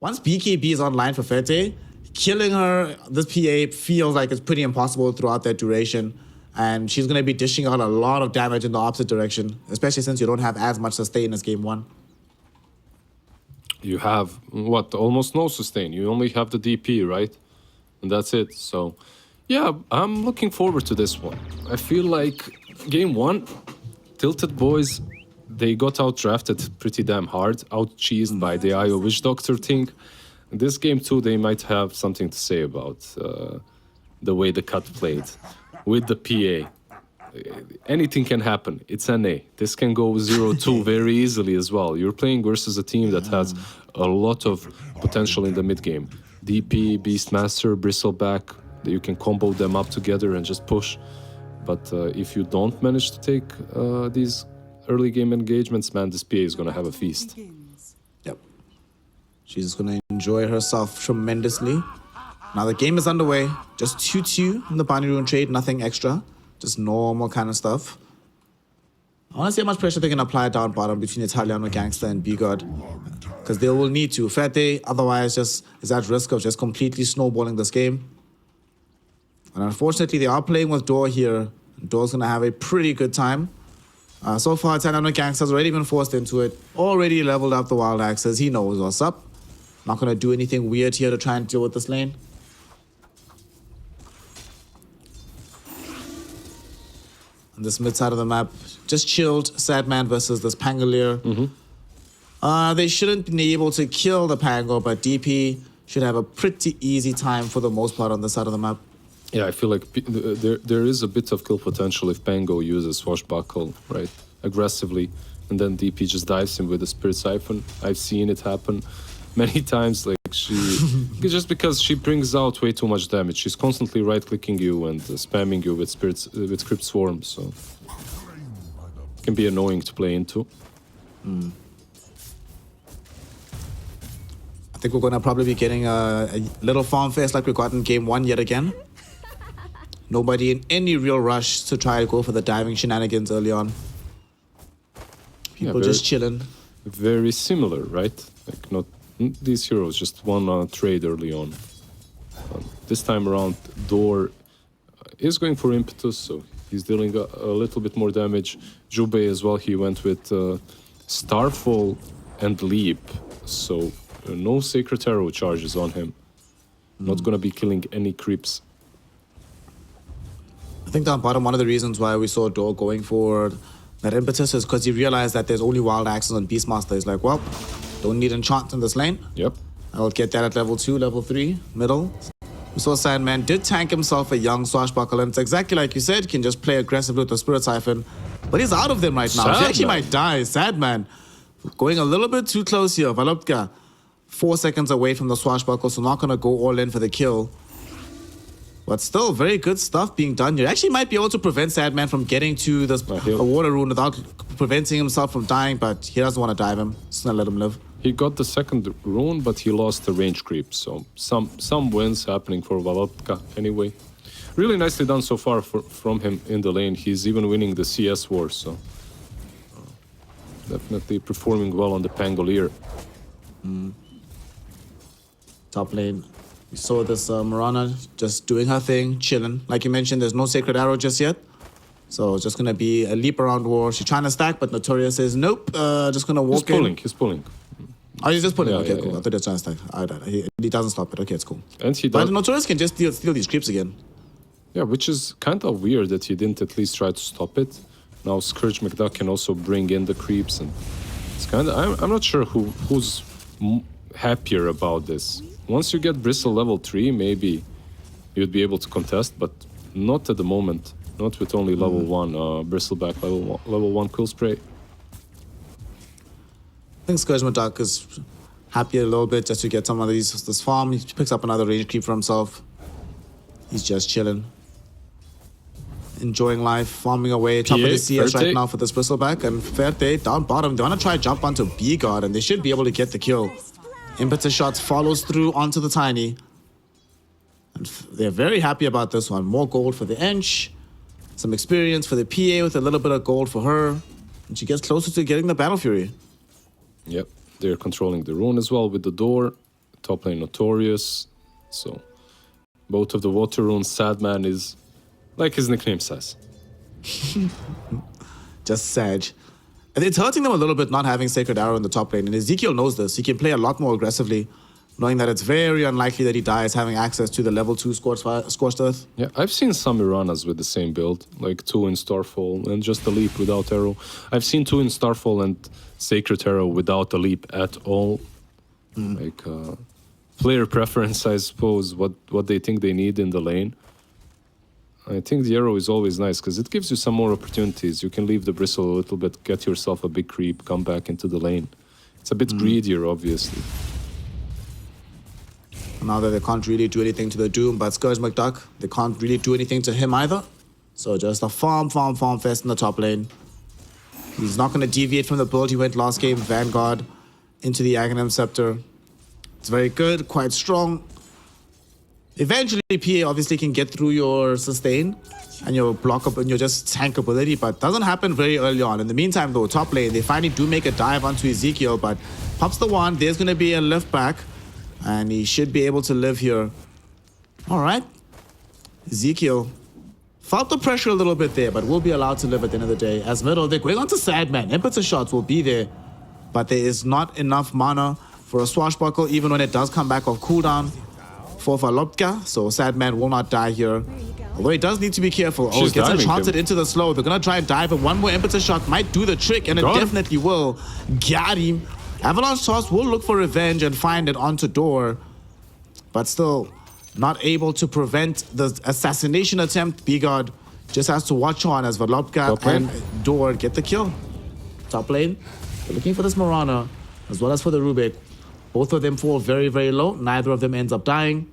once BKB is online for Fete, killing her, this PA feels like it's pretty impossible throughout that duration. And she's going to be dishing out a lot of damage in the opposite direction, especially since you don't have as much sustain as game 1. You have, what, almost no sustain. You only have the DP, right? And that's it. So, yeah, I'm looking forward to this one. I feel like game 1, TiltedBoys, they got out-drafted pretty damn hard, out-cheesed by the IO Witch Doctor thing. This game 2, they might have something to say about the way the cut played. With the PA, anything can happen. It's NA. This can go 0-2 very easily as well. You're playing versus a team that has a lot of potential in the mid game. DP, Beastmaster, Bristleback, you can combo them up together and just push. But if you don't manage to take these early game engagements, man, this PA is going to have a feast. Yep. She's going to enjoy herself tremendously. Now the game is underway. Just 2-2 in the binary rune trade, nothing extra. Just normal kind of stuff. I want to see how much pressure they can apply down bottom between Italiano Gangster and B-God. Because they will need to. Fete, otherwise, just is at risk of just completely snowballing this game. And unfortunately, they are playing with Door here. Door's going to have a pretty good time. So far, Italiano Gangster's already been forced into it. Already leveled up the Wild Axes. He knows what's up. Not going to do anything weird here to try and deal with this lane. On this mid side of the map, just chilled. Sadman versus this Pangolier. They shouldn't be able to kill the Pango, but DP should have a pretty easy time for the most part on this side of the map. Yeah, I feel like there is a bit of kill potential if Pango uses Swashbuckle, right, aggressively, and then DP just dives him with a Spirit Siphon. I've seen it happen many times, like just because she brings out way too much damage. She's constantly right-clicking you and spamming you with Crypt Swarm, so it can be annoying to play into. I think we're gonna probably be getting a little farm fest like we got in game 1 yet again. Nobody in any real rush to try to go for the diving shenanigans early on. People just chilling. Very similar, right? Like not these heroes, just one trade early on. This time around, Door is going for Impetus, so he's dealing a little bit more damage. Jubei as well, he went with Starfall and Leap, so no Sacred Arrow charges on him. Not gonna be killing any creeps. I think down bottom, one of the reasons why we saw Door going for that Impetus is because he realized that there's only Wild Axes on Beastmaster. He's like, well, don't need enchant in this lane. Yep. I'll get that at level 2, level 3, middle. We saw Sandman did tank himself a young Swashbuckle, and it's exactly like you said, can just play aggressively with the Spirit Siphon. But he's out of them right now. He actually might die. Sadman going a little bit too close here. Valopka 4 seconds away from the Swashbuckle, so not going to go all in for the kill. But still, very good stuff being done here. Actually might be able to prevent Sadman from getting to this water rune without preventing himself from dying, but he doesn't want to dive him. Just going to let him live. He got the second rune, but he lost the range creep, so some wins happening for Valopka anyway. Really nicely done so far from him in the lane. He's even winning the CS war, so definitely performing well on the Pangolier. Top lane. We saw this Mirana just doing her thing, chilling. Like you mentioned, there's no Sacred Arrow just yet. So it's just going to be a leap around war. She's trying to stack, but Notorious says, nope, just going to walk in. He's pulling. Oh, he's just pulling. Yeah, okay, cool. Yeah. I thought he was trying to stack. He doesn't stop it. Okay, it's cool. And he but Notorious can just steal these creeps again. Yeah, which is kind of weird that he didn't at least try to stop it. Now Scourge McDuck can also bring in the creeps, and it's kind of I'm not sure who's happier about this. Once you get Bristle level 3, maybe you'd be able to contest, but not at the moment. Not with only level 1 Bristleback, level 1 Quill Spray. I think Scourge McDuck is happy a little bit just to get some of this farm. He picks up another range creep for himself. He's just chilling. Enjoying life, farming away. Top of the CS right now for this Bristleback. And Ferte down bottom. They want to try jump onto B-God, and they should be able to get the kill. Impetus shots follows through onto the Tiny. And they're very happy about this one. More gold for the Ench. Some experience for the PA with a little bit of gold for her. And she gets closer to getting the Battle Fury. Yep, they're controlling the rune as well with the Door. top lane Notorious. So both of the water runes, Sadman is like his nickname says. Just Sag. And it's hurting them a little bit not having Sacred Arrow in the top lane. And Ezekiel knows this. He can play a lot more aggressively, knowing that it's very unlikely that he dies having access to the level 2 Scorched Earth. Yeah, I've seen some Iranas with the same build, like 2 in Starfall and just a leap without arrow. I've seen 2 in Starfall and Sacred Arrow without a leap at all. Like player preference, I suppose, what they think they need in the lane. I think the arrow is always nice because it gives you some more opportunities. You can leave the bristle a little bit, get yourself a big creep, come back into the lane. It's a bit greedier, obviously. Now that they can't really do anything to the Doom, but Scourge McDuck, they can't really do anything to him either. So just a farm fest in the top lane. He's not going to deviate from the build he went last game, Vanguard, into the Aghanim Scepter. It's very good, quite strong. Eventually, PA obviously can get through your sustain and your block up and your just tank ability, but doesn't happen very early on. In the meantime, though, top lane, they finally do make a dive onto Ezekiel, but pops the one. There's going to be a lift back, and he should be able to live here. All right. Ezekiel felt the pressure a little bit there, but will be allowed to live at the end of the day. As middle, they're going on to Sadman. Impetus shots will be there, but there is not enough mana for a swashbuckle, even when it does come back off cooldown for Valopka, so Sadman will not die here. Although he does need to be careful. Oh, he gets enchanted into the slow. They're going to try and dive, and one more impetus shot might do the trick, and it definitely will. Got him. Avalanche Toss will look for revenge and find it onto Door, but still not able to prevent the assassination attempt. B-God just has to watch on as Valopka and Door get the kill. Top lane, they're looking for this Marana, as well as for the Rubik. Both of them fall very, very low. Neither of them ends up dying.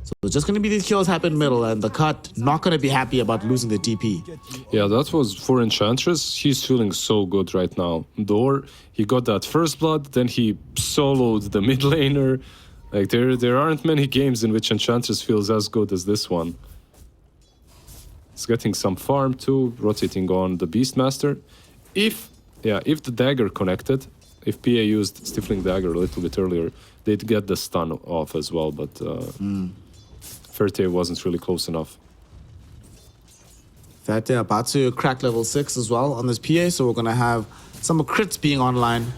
So it's just going to be these kills happen middle, and the Cut not going to be happy about losing the DP. Yeah, that was for Enchantress. He's feeling so good right now. Door, he got that first blood, then he soloed the mid laner. Like there aren't many games in which Enchantress feels as good as this one. He's getting some farm too, rotating on the Beastmaster. If the dagger connected, if PA used Stifling Dagger a little bit earlier, they'd get the stun off as well, but Ferte wasn't really close enough. Ferte about to crack level 6 as well on this PA, so we're going to have some crits being online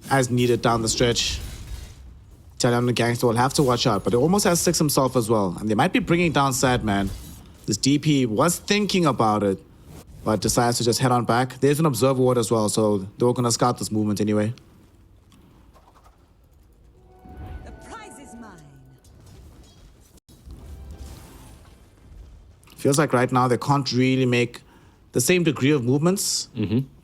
as needed down the stretch. Italian the Gangster will have to watch out, but he almost has 6 himself as well, and they might be bringing down Sadman. This DP was thinking about it, but decides to just head on back. There's an Observer Ward as well, so they were going to scout this movement anyway. The prize is mine. Feels like right now they can't really make the same degree of movements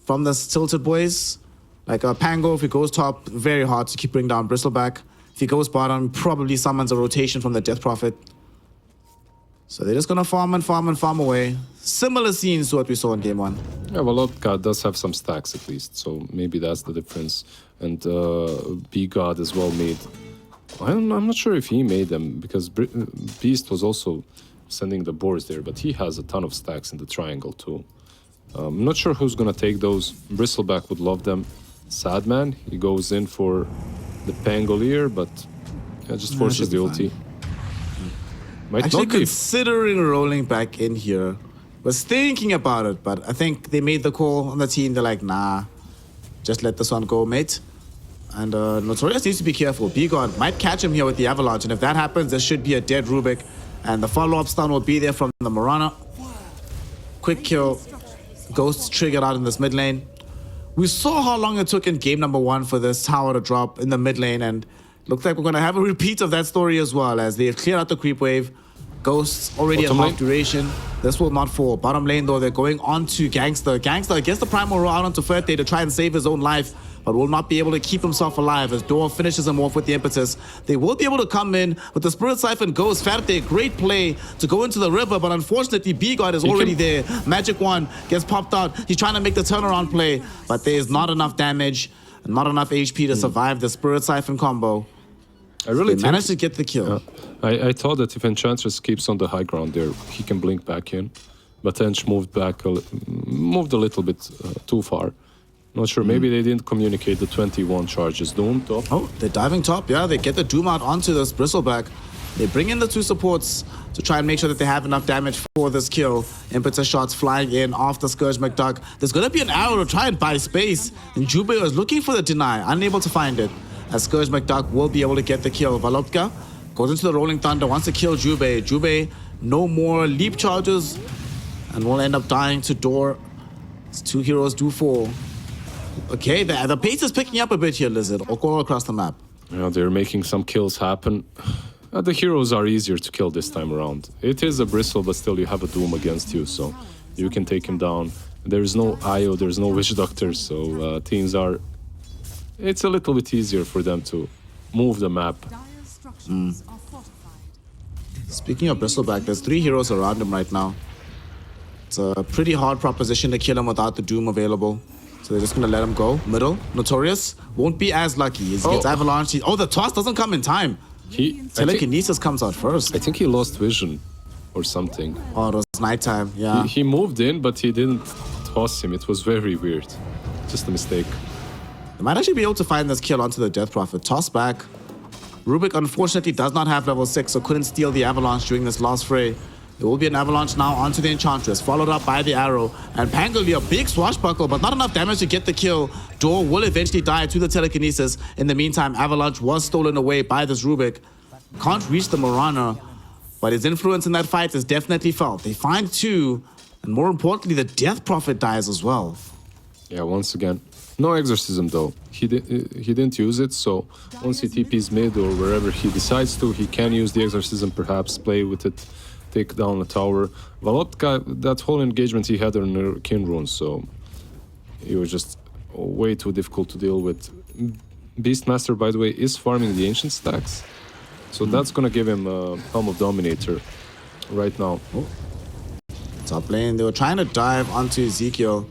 from the Tilted Boys. Like Pango, if he goes top, very hard to keep bringing down Bristleback. If he goes bottom, probably summons a rotation from the Death Prophet. So they're just going to farm and farm and farm away. Similar scenes to what we saw in game 1. Yeah, well, Lopka does have some stacks at least, so maybe that's the difference. And B-God as well made... I'm not sure if he made them, because Beast was also sending the boards there, but he has a ton of stacks in the triangle too. I'm not sure who's going to take those. Bristleback would love them. Sadman, he goes in for the Pangolier, but just forces the ulti. Might Actually not be. Considering rolling back in here, was thinking about it, but I think they made the call on the team. They're like, nah, just let this one go, mate. And Notorious needs to be careful. B-God might catch him here with the Avalanche, and if that happens, there should be a dead Rubik, and the follow-up stun will be there from the Marana. Quick kill. Ghosts triggered out in this mid lane. We saw how long it took in game number 1 for this tower to drop in the mid lane, and looks like we're going to have a repeat of that story as well, as they've cleared out the creep wave. Ghosts already at half duration. This will not fall. Bottom lane, though, they're going on to Gangster. Gangster gets the primal roll out onto Ferte to try and save his own life, but will not be able to keep himself alive as Door finishes him off with the impetus. They will be able to come in with the Spirit Siphon Ghost. Ferte, great play to go into the river, but unfortunately B-God is already there. Magic Wand gets popped out. He's trying to make the turnaround play, but there is not enough damage, not enough HP to survive the Spirit Siphon combo. I really managed to get the kill. I thought that if Enchantress keeps on the high ground there, he can blink back in. But Ench moved a little bit too far. Not sure. Maybe they didn't communicate the 21 charges. Doom top. Oh, they're diving top. Yeah, they get the Doom out onto this Bristleback. They bring in the two supports to try and make sure that they have enough damage for this kill. Impetus shots flying in after Scourge McDuck. There's going to be an arrow to try and buy space. And Jube is looking for the deny, unable to find it. As Scourge McDuck will be able to get the kill. Valopka goes into the Rolling Thunder, wants to kill Jube. Jube, no more leap charges, and will end up dying to Door. As two heroes do fall. Okay, the pace is picking up a bit here, Lizard, all across the map. Yeah, they're making some kills happen. The heroes are easier to kill this time around. It is a Bristle, but still you have a Doom against you, so you can take him down. There's no IO, there's no Witch Doctor, so teams are... It's a little bit easier for them to move the map. Speaking of Bristleback, there's 3 heroes around him right now. It's a pretty hard proposition to kill him without the Doom available. So they're just going to let him go. Middle, Notorious won't be as lucky. He gets Avalanche. Oh, the toss doesn't come in time. Telekinesis comes out first. I think he lost vision or something. Oh, it was nighttime, yeah. He moved in, but he didn't toss him. It was very weird. Just a mistake. They might actually be able to find this kill onto the Death Prophet. Toss back. Rubik, unfortunately, does not have level 6, so couldn't steal the Avalanche during this last fray. There will be an Avalanche now onto the Enchantress, followed up by the Arrow. And Pangoli, a big swashbuckle, but not enough damage to get the kill. Door will eventually die to the Telekinesis. In the meantime, Avalanche was stolen away by this Rubik. Can't reach the Marana, but his influence in that fight is definitely felt. They find 2, and more importantly, the Death Prophet dies as well. Yeah, once again. No Exorcism though. He didn't use it, so once he TP's mid or wherever he decides to, he can use the Exorcism, perhaps play with it, take down the tower. Valotka, that whole engagement he had on Kin Runes, so he was just way too difficult to deal with. Beastmaster, by the way, is farming the Ancient stacks, so that's gonna give him a Helm of Dominator right now. Top lane, they were trying to dive onto Ezekiel,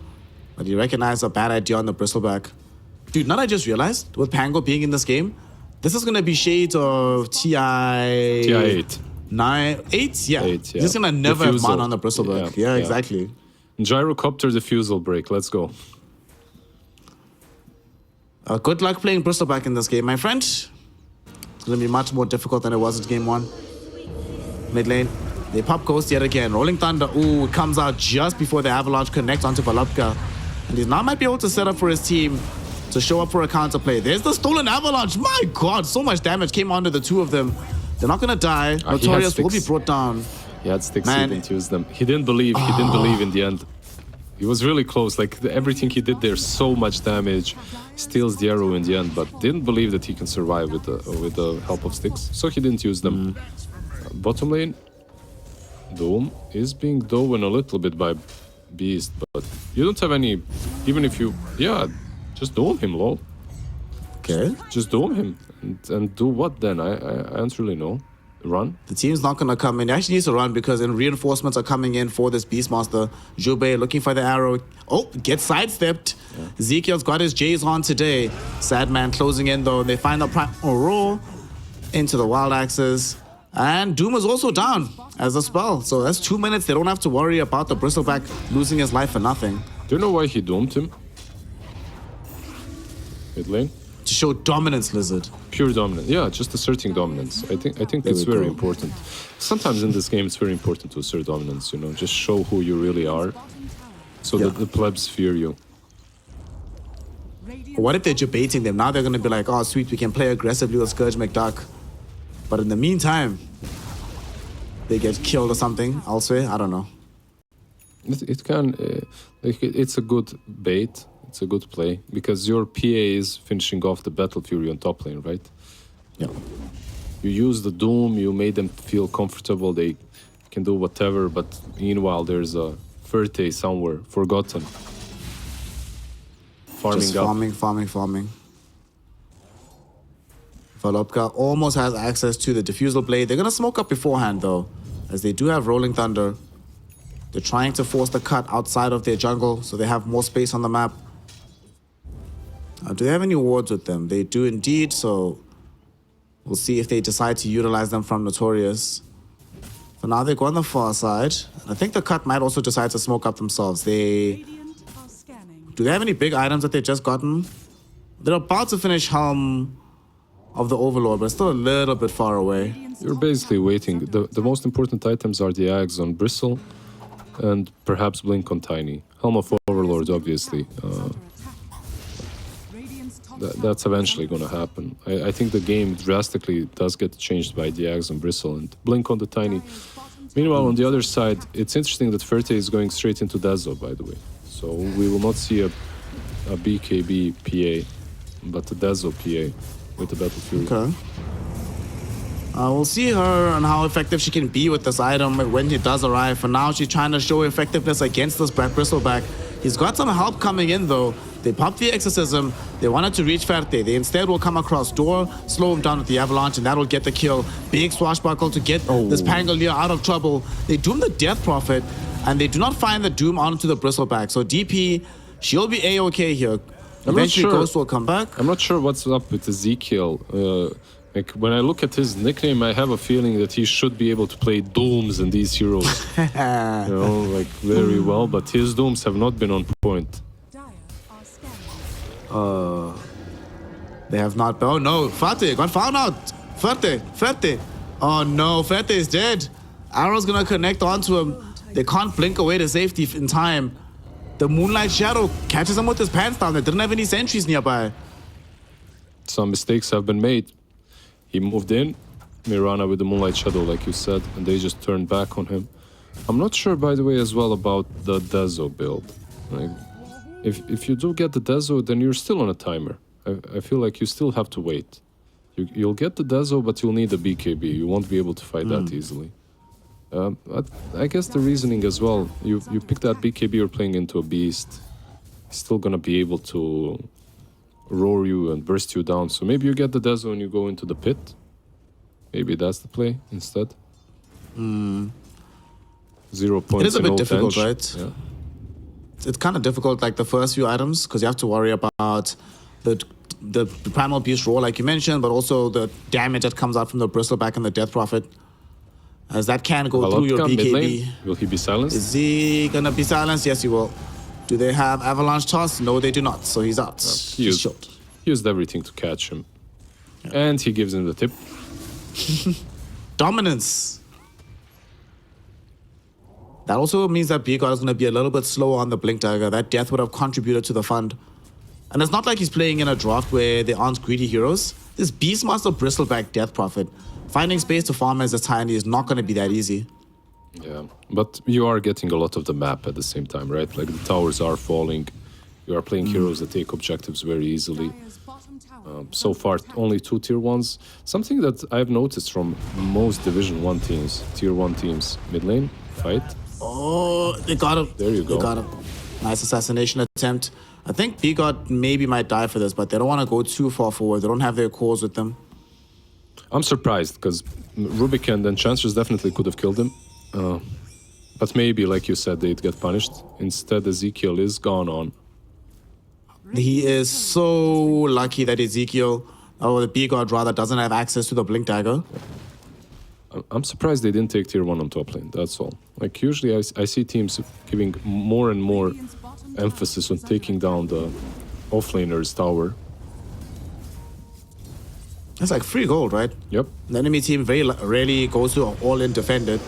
but he recognized a bad idea on the Bristleback. Dude, now I just realized, with Pango being in this game, this is gonna be shades of TI 8. 8? Yeah. 8, yeah. He's gonna never have Diffusal. mana on the Bristleback. Yeah, exactly. Gyrocopter Diffusal break, let's go. Good luck playing Bristleback in this game, my friend. It's gonna be much more difficult than it was in game 1. Mid lane. They pop Ghost yet again. Rolling Thunder. Ooh, it comes out just before the Avalanche connects onto Valopka. And he now might be able to set up for his team to show up for a counterplay. There's the stolen Avalanche. My God, so much damage came onto the 2 of them. They're not gonna die. Notorious will be brought down. He had sticks, Man. he didn't use them. He didn't believe in the end. He was really close, like everything he did there, so much damage, steals the arrow in the end, but didn't believe that he can survive with the help of sticks, so he didn't use them. Bottom lane, Doom is being doven a little bit by Beast, but you don't have any, even if you, just Doom him, lol. Okay. Just Doom him, and do what then? I don't really know. Run? The team's not gonna come in. He actually needs to run because reinforcements are coming in for this Beastmaster. Jube looking for the arrow. Oh, gets sidestepped. Yeah. Ezekiel's got his J's on today. Sadman closing in though. They find the Primal Roar into the Wild Axes. And Doom is also down as a spell. So that's 2 minutes. They don't have to worry about the Bristleback losing his life for nothing. Do you know why he doomed him? Mid lane? To show dominance, Lizard. Pure dominance. Yeah, just asserting dominance. I think it's very important. Sometimes in this game it's very important to assert dominance, you know, just show who you really are so that the plebs fear you. What if they're debating them? Now they're gonna be like, oh sweet, we can play aggressively with Scourge McDuck. But in the meantime, they get killed or something elsewhere. I don't know. It can, it's a good bait. It's a good play because your PA is finishing off the Battle Fury on top lane, right? Yeah. You use the Doom, you made them feel comfortable, they can do whatever, but meanwhile there's a Ferte somewhere, forgotten. Just farming. Valopka almost has access to the Diffusal Blade. They're going to smoke up beforehand though, as they do have Rolling Thunder. They're trying to force the cut outside of their jungle so they have more space on the map. Do they have any wards with them? They do indeed, so we'll see if they decide to utilize them from Notorious. For now, they go on the far side. I think the cut might also decide to smoke up themselves. They Do they have any big items that they've just gotten? They're about to finish Helm of the Overlord, but still a little bit far away. You're basically waiting. The most important items are the Ags on Bristle and perhaps Blink on Tiny. Helm of Overlord, obviously. That's eventually going to happen. I think the game drastically does get changed by the Ags on Bristle and Blink on the Tiny. Meanwhile, on the other side, it's interesting that Ferte is going straight into Dezo, by the way. So we will not see a BKB PA, but a Dezo PA with the Battle Fury. Okay. We'll see her and how effective she can be with this item when he does arrive. For now, she's trying to show effectiveness against this Bristleback. He's got some help coming in, though. They popped the Exorcism. They wanted to reach Ferte. They instead will come across Door, slow him down with the Avalanche, and that will get the kill. Big swashbuckle to get this Pangolier out of trouble. They doom the Death Prophet, and they do not find the doom onto the Bristleback. So DP, she'll be A-okay here. Eventually, Ghost will come back. I'm not sure what's up with Ezekiel. Like, when I look at his nickname, I have a feeling that he should be able to play Dooms in these heroes. Like, very well, but his Dooms have not been on point. They have not. Oh no, Ferte got found out. Ferte. Oh no, Ferte is dead. Arrow's gonna connect onto him. They can't blink away to safety in time. The Moonlight Shadow catches him with his pants down. They didn't have any sentries nearby. Some mistakes have been made. He moved in, Mirana with the Moonlight Shadow, like you said, and they just turned back on him. I'm not sure, by the way, as well about the Dezo build. Like, if you do get the Dezo, then you're still on a timer. I feel like you still have to wait. You'll get the Dezo, but you'll need the BKB. You won't be able to fight that easily. I guess the reasoning as well, you pick that BKB, you're playing into a beast. He's still gonna be able to roar you and burst you down. So maybe you get the Dezo and you go into the pit. Maybe that's the play instead. 0 points. It is a bit no difficult, bench. right? Yeah. It's kind of difficult, like the first few items, because you have to worry about the Primal Beast roar, like you mentioned, but also the damage that comes out from the Bristleback and the Death Prophet. As that can go through your BKB. Mid-lane. Will he be silenced? Is he gonna be silenced? Yes, he will. Do they have Avalanche Toss? No, they do not. So he's out. He used everything to catch him. And he gives him the tip. Dominance. That also means that B-God is going to be a little bit slower on the Blink Dagger. That death would have contributed to the fund. And it's not like he's playing in a draft where there aren't greedy heroes. This Beastmaster Bristleback Death Prophet, finding space to farm as a tiny is not going to be that easy. Yeah, but you are getting a lot of the map at the same time, right? Like the towers are falling. You are playing heroes that take objectives very easily. So far, only 2 tier 1s. Something that I've noticed from most Division 1 teams, tier 1 teams, mid lane, fight. Oh, they got him. There you go. They got him. Nice assassination attempt. I think B-God maybe might die for this, but they don't want to go too far forward. They don't have their cores with them. I'm surprised, because Rubik and Enchanters definitely could have killed him. But maybe, like you said, they'd get punished. Instead, Ezekiel is gone on. He is so lucky that Ezekiel, or the B-God rather, doesn't have access to the Blink Dagger. I'm surprised they didn't take tier 1 on top lane, that's all. Like, usually I see teams giving more and more emphasis on taking down the offlaner's tower. It's like free gold, right? Yep. The enemy team very rarely goes to all-in defended.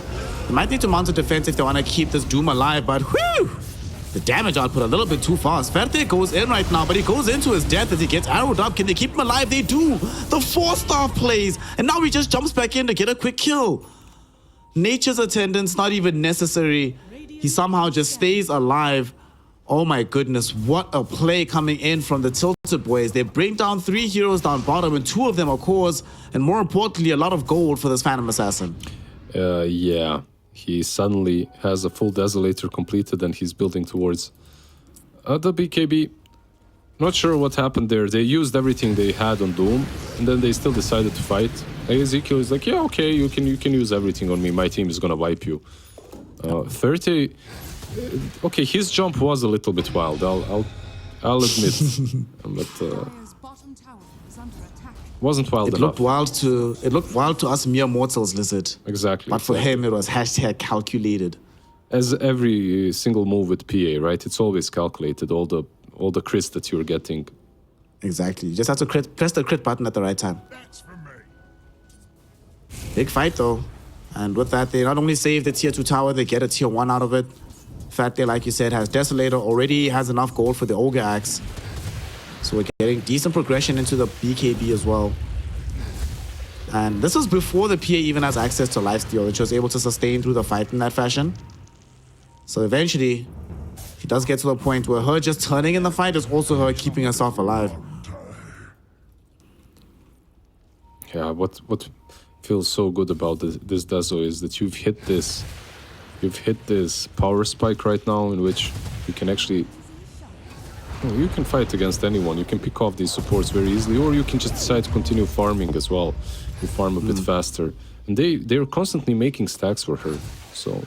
They might need to mount a defense if they want to keep this Doom alive, but whew! The damage output a little bit too fast. Ferte goes in right now, but he goes into his death as he gets arrowed up. Can they keep him alive? They do. The 4-star plays, and now he just jumps back in to get a quick kill. Nature's attendance not even necessary. He somehow just stays alive. Oh my goodness, what a play coming in from the TiltedBoys. They bring down 3 heroes down bottom, and 2 of them are cores, and more importantly, a lot of gold for this Phantom Assassin. Yeah. He suddenly has a full Desolator completed and he's building towards the BKB. Not sure what happened there. They used everything they had on Doom and then they still decided to fight. Ezekiel is like, yeah, okay, you can use everything on me. My team is gonna wipe you. 30. Okay, his jump was a little bit wild. I'll admit, but wasn't wild enough. It looked wild to us mere mortals, Lizard. Exactly. But for him, it was hashtag calculated. As every single move with PA, right? It's always calculated. All all the crits that you're getting. Exactly. You just have to press the crit button at the right time. Big fight though. And with that, they not only save the tier 2 tower, they get a tier 1 out of it. Fatday, like you said, has Desolator, already has enough gold for the Ogre Axe. So we're getting decent progression into the BKB as well. And this was before the PA even has access to lifesteal, which was able to sustain through the fight in that fashion. So eventually, she does get to the point where her just turning in the fight is also her keeping herself alive. Yeah, what feels so good about this Dezo is that you've hit this power spike right now in which you can actually, you can fight against anyone. You can pick off these supports very easily, or you can just decide to continue farming as well. You farm a bit faster, and they're constantly making stacks for her. So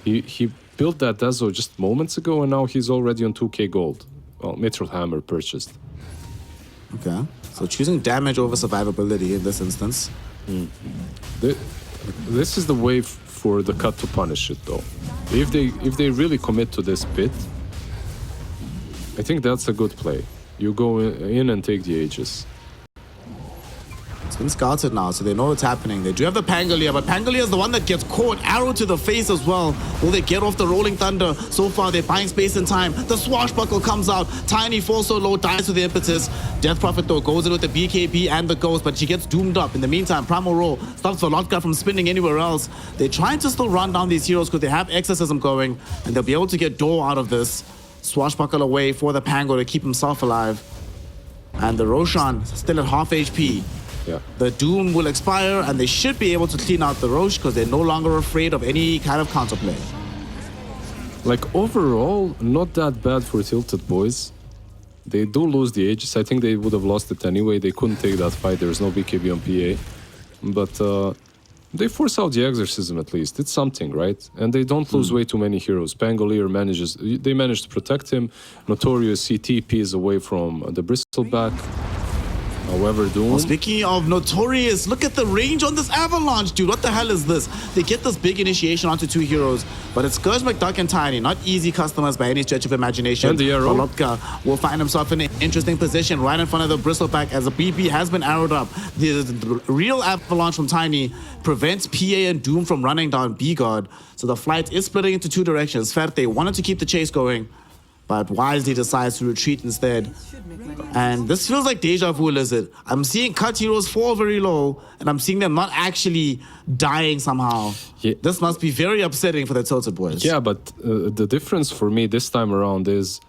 he built that Dezo just moments ago, and now he's already on 2k gold. Well, Mithril Hammer purchased. Okay, so choosing damage over survivability in this instance. This is the way for the cut to punish it, though. If they really commit to this bit, I think that's a good play. You go in and take the Aegis. It's been scouted now, so they know what's happening. They do have the Pangolier, but Pangolier is the one that gets caught. Arrow to the face as well. Will they get off the Rolling Thunder? So far, they're buying space and time. The Swashbuckle comes out. Tiny falls so low, dies with the impetus. Death Prophet, though, goes in with the BKB and the Ghost, but she gets doomed up. In the meantime, Primal Roll stops Volotka from spinning anywhere else. They're trying to still run down these heroes because they have Exorcism going, and they'll be able to get Door out of this. Swashbuckle away for the Pango to keep himself alive. And the Roshan still at half HP. Yeah. The Doom will expire, and they should be able to clean out the Roche because they're no longer afraid of any kind of counterplay. Like, overall, not that bad for TiltedBoys. They do lose the Aegis. I think they would have lost it anyway. They couldn't take that fight. There's no BKB on PA. But they force out the Exorcism at least. It's something, right? And they don't lose way too many heroes. Pangolier they manage to protect him. Notorious CTP is away from the Bristleback. However, Doom... Well, speaking of Notorious, look at the range on this Avalanche, dude. What the hell is this? They get this big initiation onto 2 heroes, but it's Scourge, McDuck, and Tiny. Not easy customers by any stretch of imagination. And the arrow. Volotka will find himself in an interesting position right in front of the Bristleback as the BP has been arrowed up. The real Avalanche from Tiny prevents PA and Doom from running down B-Guard. So the flight is splitting into 2 directions. Ferte wanted to keep the chase going, but wisely decides to retreat instead. And this feels like deja vu, Lizard. I'm seeing cut heroes fall very low, and I'm seeing them not actually dying somehow. Yeah. This must be very upsetting for the TiltedBoys. Yeah, but the difference for me this time around is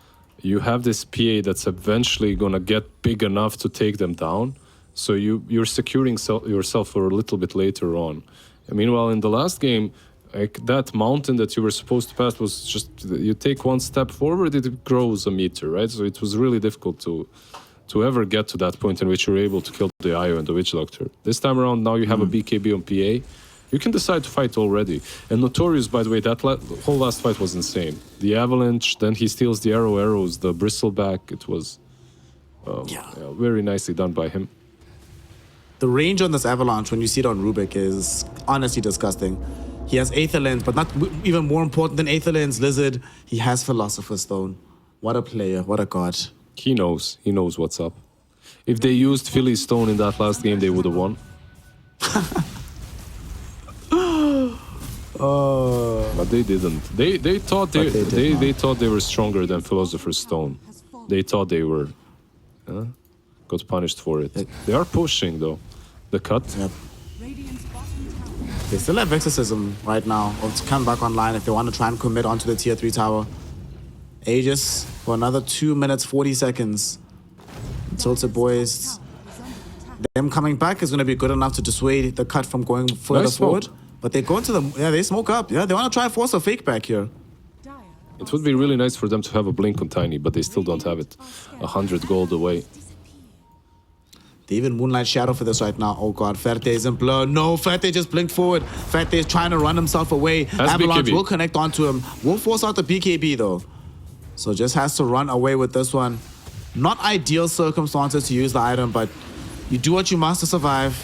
you have this PA that's eventually gonna get big enough to take them down. So you're securing yourself for a little bit later on. And meanwhile, in the last game, like that mountain that you were supposed to pass was just, you take one step forward, it grows a meter, right? So it was really difficult to ever get to that point in which you're able to kill the IO and the Witch Doctor. This time around, now you have a BKB on PA. You can decide to fight already. And Notorious, by the way, that whole last fight was insane. The Avalanche, then he steals the arrows, the Bristleback. It was very nicely done by him. The range on this Avalanche, when you see it on Rubik, is honestly disgusting. He has Aether Lens, but not even more important than Aether Lens, Lizard, he has Philosopher's Stone. What a player, what a god. He knows what's up. If they used Philly's Stone in that last game, they would have won. But they didn't. They thought they thought they were stronger than Philosopher's Stone. They thought they were. Got punished for it. They are pushing though. The cut. Yep. They still have Exorcism right now, or to come back online if they want to try and commit onto the tier 3 tower. Aegis for another 2 minutes, 40 seconds. TiltedBoys, them coming back is going to be good enough to dissuade the cut from going further forward. But they go into the, they smoke up. Yeah, they want to try and force a fake back here. It would be really nice for them to have a blink on Tiny, but they still don't have it. 100 gold away. They even Moonlight Shadow for this right now. Oh god, Ferte is in blur. No, Ferte just blinked forward. Ferte is trying to run himself away. Avalanche BKB. will connect onto him. Will force out the BKB though. So just has to run away with this one. Not ideal circumstances to use the item, but you do what you must to survive.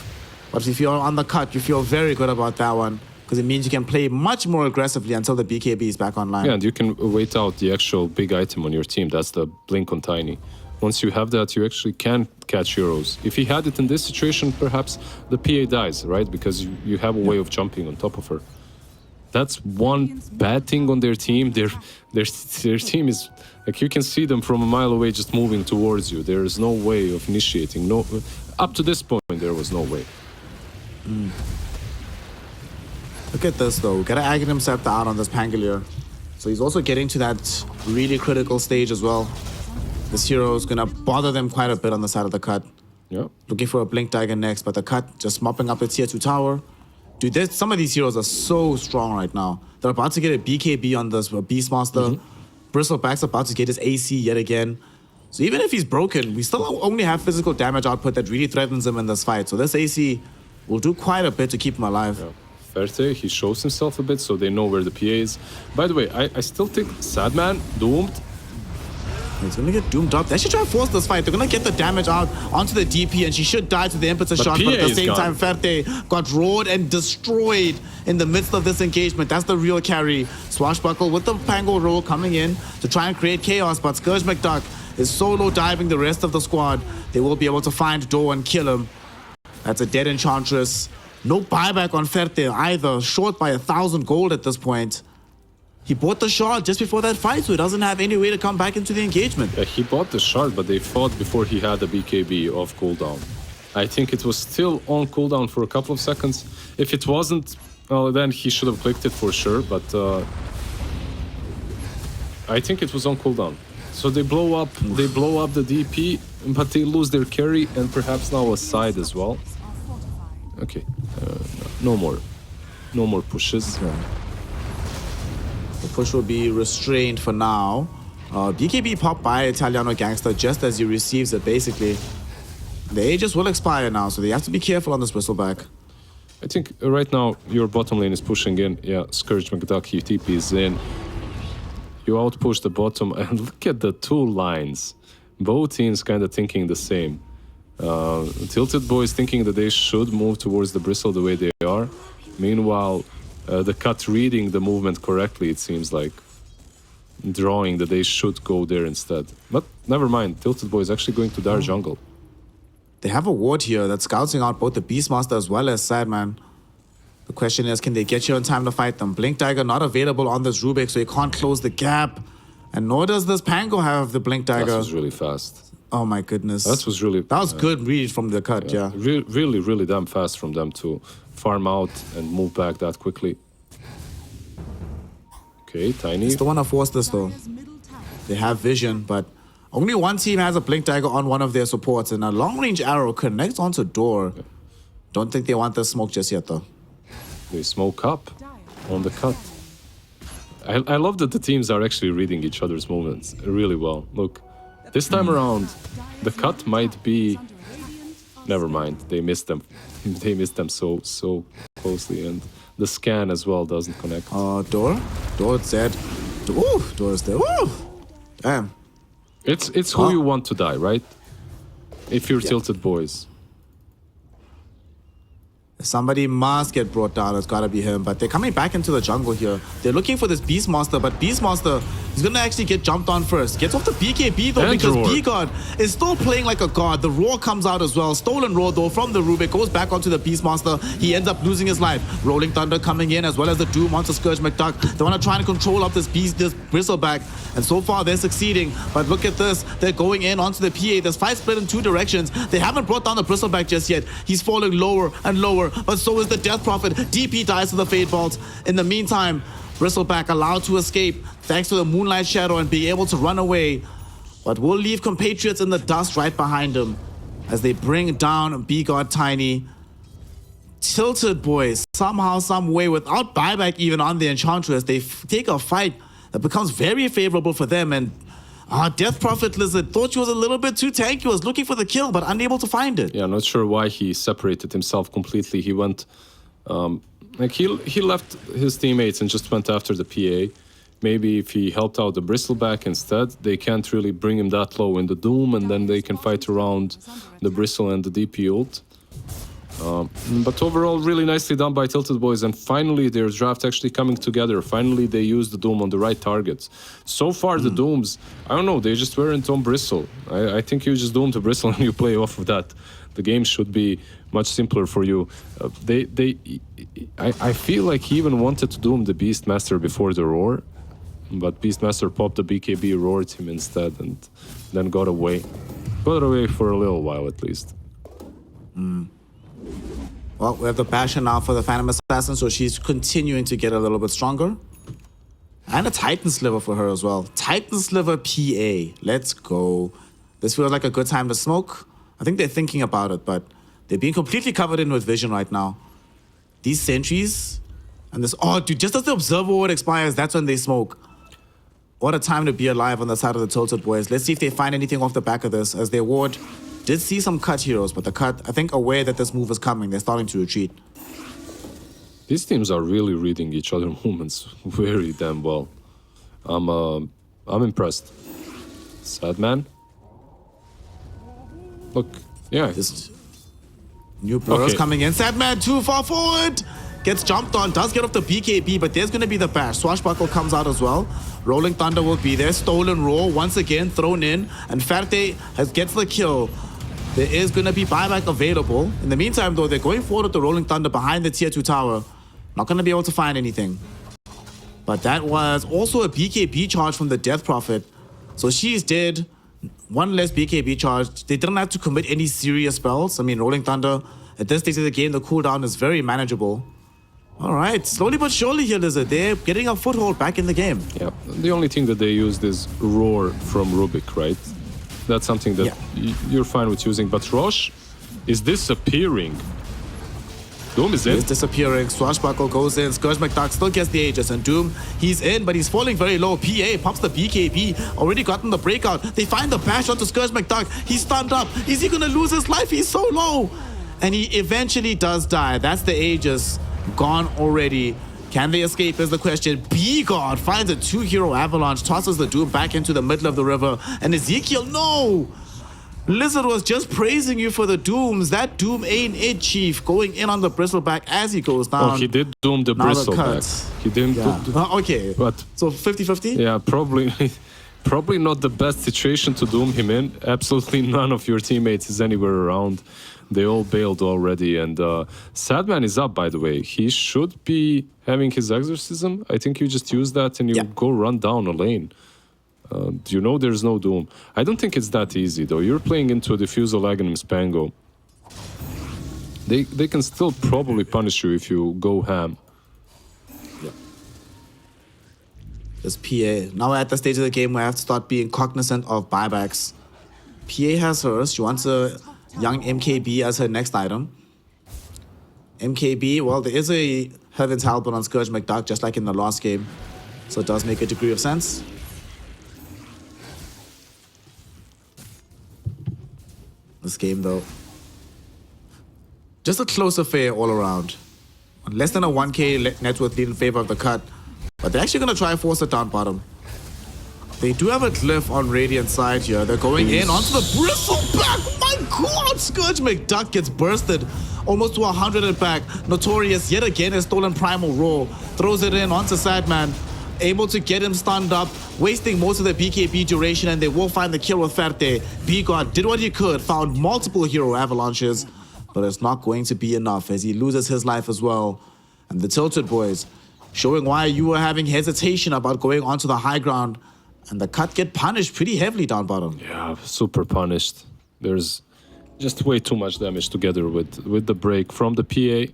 But if you're on the cut, you feel very good about that one. because it means you can play much more aggressively until the BKB is back online. Yeah, and you can wait out the actual big item on your team. That's the blink on Tiny. Once you have that, you actually can catch heroes. If he had it in this situation, perhaps the PA dies, right? Because you have a way of jumping on top of her. That's one bad thing on their team. Their team is like, you can see them from a mile away just moving towards you. There is no way of initiating. No, up to this point, there was no way. Look at this though. Gotta Aghanim Scepter out on this Pangolier. So he's also getting to that really critical stage as well. This hero is gonna bother them quite a bit on the side of the cut. Yeah. Looking for a Blink Dagger next, but the cut just mopping up the tier 2 tower. Dude, some of these heroes are so strong right now. They're about to get a BKB on this Beastmaster. Bristleback's about to get his AC yet again. So even if he's broken, we still only have physical damage output that really threatens him in this fight. So this AC will do quite a bit to keep him alive. Yeah. Ferte, he shows himself a bit so they know where the PA is. By the way, I still think Sadman, doomed. He's gonna get doomed up. They should try to force this fight. They're gonna get the damage out onto the DP, and she should die to the impetus shot. But at the same time, Ferte got roared and destroyed in the midst of this engagement. That's the real carry. Swashbuckle with the Pango roll coming in to try and create chaos, but Scourge McDuck is solo diving the rest of the squad. They will be able to find Door and kill him. That's a dead Enchantress. No buyback on Ferte either. Short by 1,000 gold at this point. He bought the shard just before that fight, so he doesn't have any way to come back into the engagement. Yeah, he bought the shard, but they fought before he had the BKB off cooldown. I think it was still on cooldown for a couple of seconds. If it wasn't, well, then he should have clicked it for sure, but I think it was on cooldown. So they blow up the DP, but they lose their carry and perhaps now a side as well. Okay, no more pushes. Okay. The push will be restrained for now. BKB popped by Italiano Gangster just as he receives it, basically. The Aegis will expire now, so they have to be careful on this Bristleback. I think right now your bottom lane is pushing in. Yeah, Scourge McDuck, he TPs in. You outpush the bottom, and look at the two lines. Both teams kind of thinking the same. TiltedBoys thinking that they should move towards the Bristle the way they are. Meanwhile, the cut reading the movement correctly, it seems like. Drawing that they should go there instead. But never mind, TiltedBoys actually going to Dire Jungle. They have a ward here that's scouting out both the Beastmaster as well as Sadman. The question is, can they get here in time to fight them? Blink Dagger not available on this Rubik, so he can't close the gap. And nor does this Pango have the Blink Dagger. That was really fast. Oh my goodness. That was good read from the cut, yeah. Really, really damn fast from them to farm out and move back that quickly. Okay, Tiny. Still want to force this though. They have vision, but only one team has a Blink Dagger on one of their supports, and a long-range arrow connects onto Door. Yeah. Don't think they want the smoke just yet though. They smoke up on the cut. I love that the teams are actually reading each other's movements really well. Look, this time around, the cut might be... Never mind, they missed them. They missed them so closely, and the scan as well doesn't connect. Door is dead. Ooh, Door is dead. Ooh, damn. It's who you want to die, right? If you're TiltedBoys. Somebody must get brought down. It's gotta be him. But they're coming back into the jungle here. They're looking for this Beastmaster, but Beastmaster is gonna actually get jumped on first. Gets off the BKB though, and because Roar. B-God is still playing like a god. The Roar comes out as well. Stolen Roar though from the Rubik. Goes back onto the Beastmaster. He ends up losing his life. Rolling Thunder coming in as well as the Doom onto Scourge McDuck. They wanna try and control up this Bristleback. And so far they're succeeding. But look at this. They're going in onto the PA. There's fight split in two directions. They haven't brought down the Bristleback just yet. He's falling lower and lower. But so is the Death Prophet. DP dies to the Fate Vault. In the meantime, Bristleback allowed to escape thanks to the Moonlight Shadow and be able to run away. But will leave compatriots in the dust right behind him as they bring down B-God Tiny. TiltedBoys, somehow, some way, without buyback even on the Enchantress, they take a fight that becomes very favorable for them. And Death Prophet Lizard thought she was a little bit too tanky, was looking for the kill, but unable to find it. Yeah, not sure why he separated himself completely. He went, like he left his teammates and just went after the PA. Maybe if he helped out the Bristleback instead, they can't really bring him that low in the Doom, and then they can fight around the Bristle and the DP ult. But overall, really nicely done by TiltedBoys, and finally their draft actually coming together. Finally, they used the Doom on the right targets. So far, the Dooms, I don't know, they just weren't on Bristle. I think you just Doom to Bristle and you play off of that. The game should be much simpler for you. I feel like he even wanted to Doom the Beastmaster before the Roar, but Beastmaster popped the BKB, roared him instead, and then got away. Got away for a little while at least. Well, we have the passion now for the Phantom Assassin, so she's continuing to get a little bit stronger. And a Titan Sliver for her as well. Titan Sliver PA. Let's go. This feels like a good time to smoke. I think they're thinking about it, but they're being completely covered in with vision right now. These sentries and this... Oh, dude, just as the Observer Ward expires, that's when they smoke. What a time to be alive on the side of the TiltedBoys. Let's see if they find anything off the back of this, as their ward did see some cut heroes, but the cut, I think, aware that this move is coming, they're starting to retreat. These teams are really reading each other's movements very damn well. I'm impressed. Sad man. Look, yeah. This new blurs coming in. Sad man too far forward. Gets jumped on, does get off the BKB, but there's going to be the bash. Swashbuckle comes out as well. Rolling Thunder will be there. Stolen Roar once again thrown in, and Ferte gets the kill. There is going to be buyback available. In the meantime, though, they're going forward with the Rolling Thunder behind the tier 2 tower. Not going to be able to find anything. But that was also a BKB charge from the Death Prophet. So she's dead. One less BKB charge. They didn't have to commit any serious spells. I mean, Rolling Thunder, at this stage of the game, the cooldown is very manageable. All right, slowly but surely here, Lizard. They're getting a foothold back in the game. Yeah, the only thing that they used is Roar from Rubik, right? That's something that you're fine with using. But Rosh is disappearing. Doom is in. He's disappearing. Swashbuckle goes in. Scourge McDuck still gets the Aegis. And Doom, he's in, but he's falling very low. PA pops the BKB. Already gotten the breakout. They find the bash onto Scourge McDuck. He's stunned up. Is he going to lose his life? He's so low. And he eventually does die. That's the Aegis. Gone already. Can they escape is the question. B-God finds a 2-hero avalanche, tosses the Doom back into the middle of the river. And Ezekiel, no! Lizard was just praising you for the Dooms. That Doom ain't it, Chief. Going in on the Bristleback as he goes down. Oh, he did Doom the Bristleback. He didn't okay. But so 50-50? Yeah, probably not the best situation to Doom him in. Absolutely none of your teammates is anywhere around. They all bailed already, and Sadman is up, by the way. He should be having his exorcism. I think you just use that and you go run down a lane. You know there's no Doom. I don't think it's that easy, though. You're playing into a Diffusal Aghanim Spango. They can still probably punish you if you go ham. Yeah. There's PA. Now we're at the stage of the game where I have to start being cognizant of buybacks. PA has hers. She wants a young MKB as her next item. MKB, well, there is a Heaven's Halberd on Scourge McDuck, just like in the last game. So it does make a degree of sense. This game, though, just a close affair all around. Less than a 1k net worth lead in favor of the cut. But they're actually going to try and force it down bottom. They do have a glyph on Radiant side here. They're going in onto the Bristleback. My God, Scourge McDuck gets bursted almost to 100 and back. Notorious yet again has stolen Primal Roar. Throws it in onto Sadman. Able to get him stunned up, wasting most of the BKB duration, and they will find the kill with Ferte. B-God did what he could, found multiple hero avalanches, but it's not going to be enough as he loses his life as well. And the TiltedBoys showing why you were having hesitation about going onto the high ground. And the cut get punished pretty heavily down bottom. Yeah, super punished. There's just way too much damage together with the break from the PA.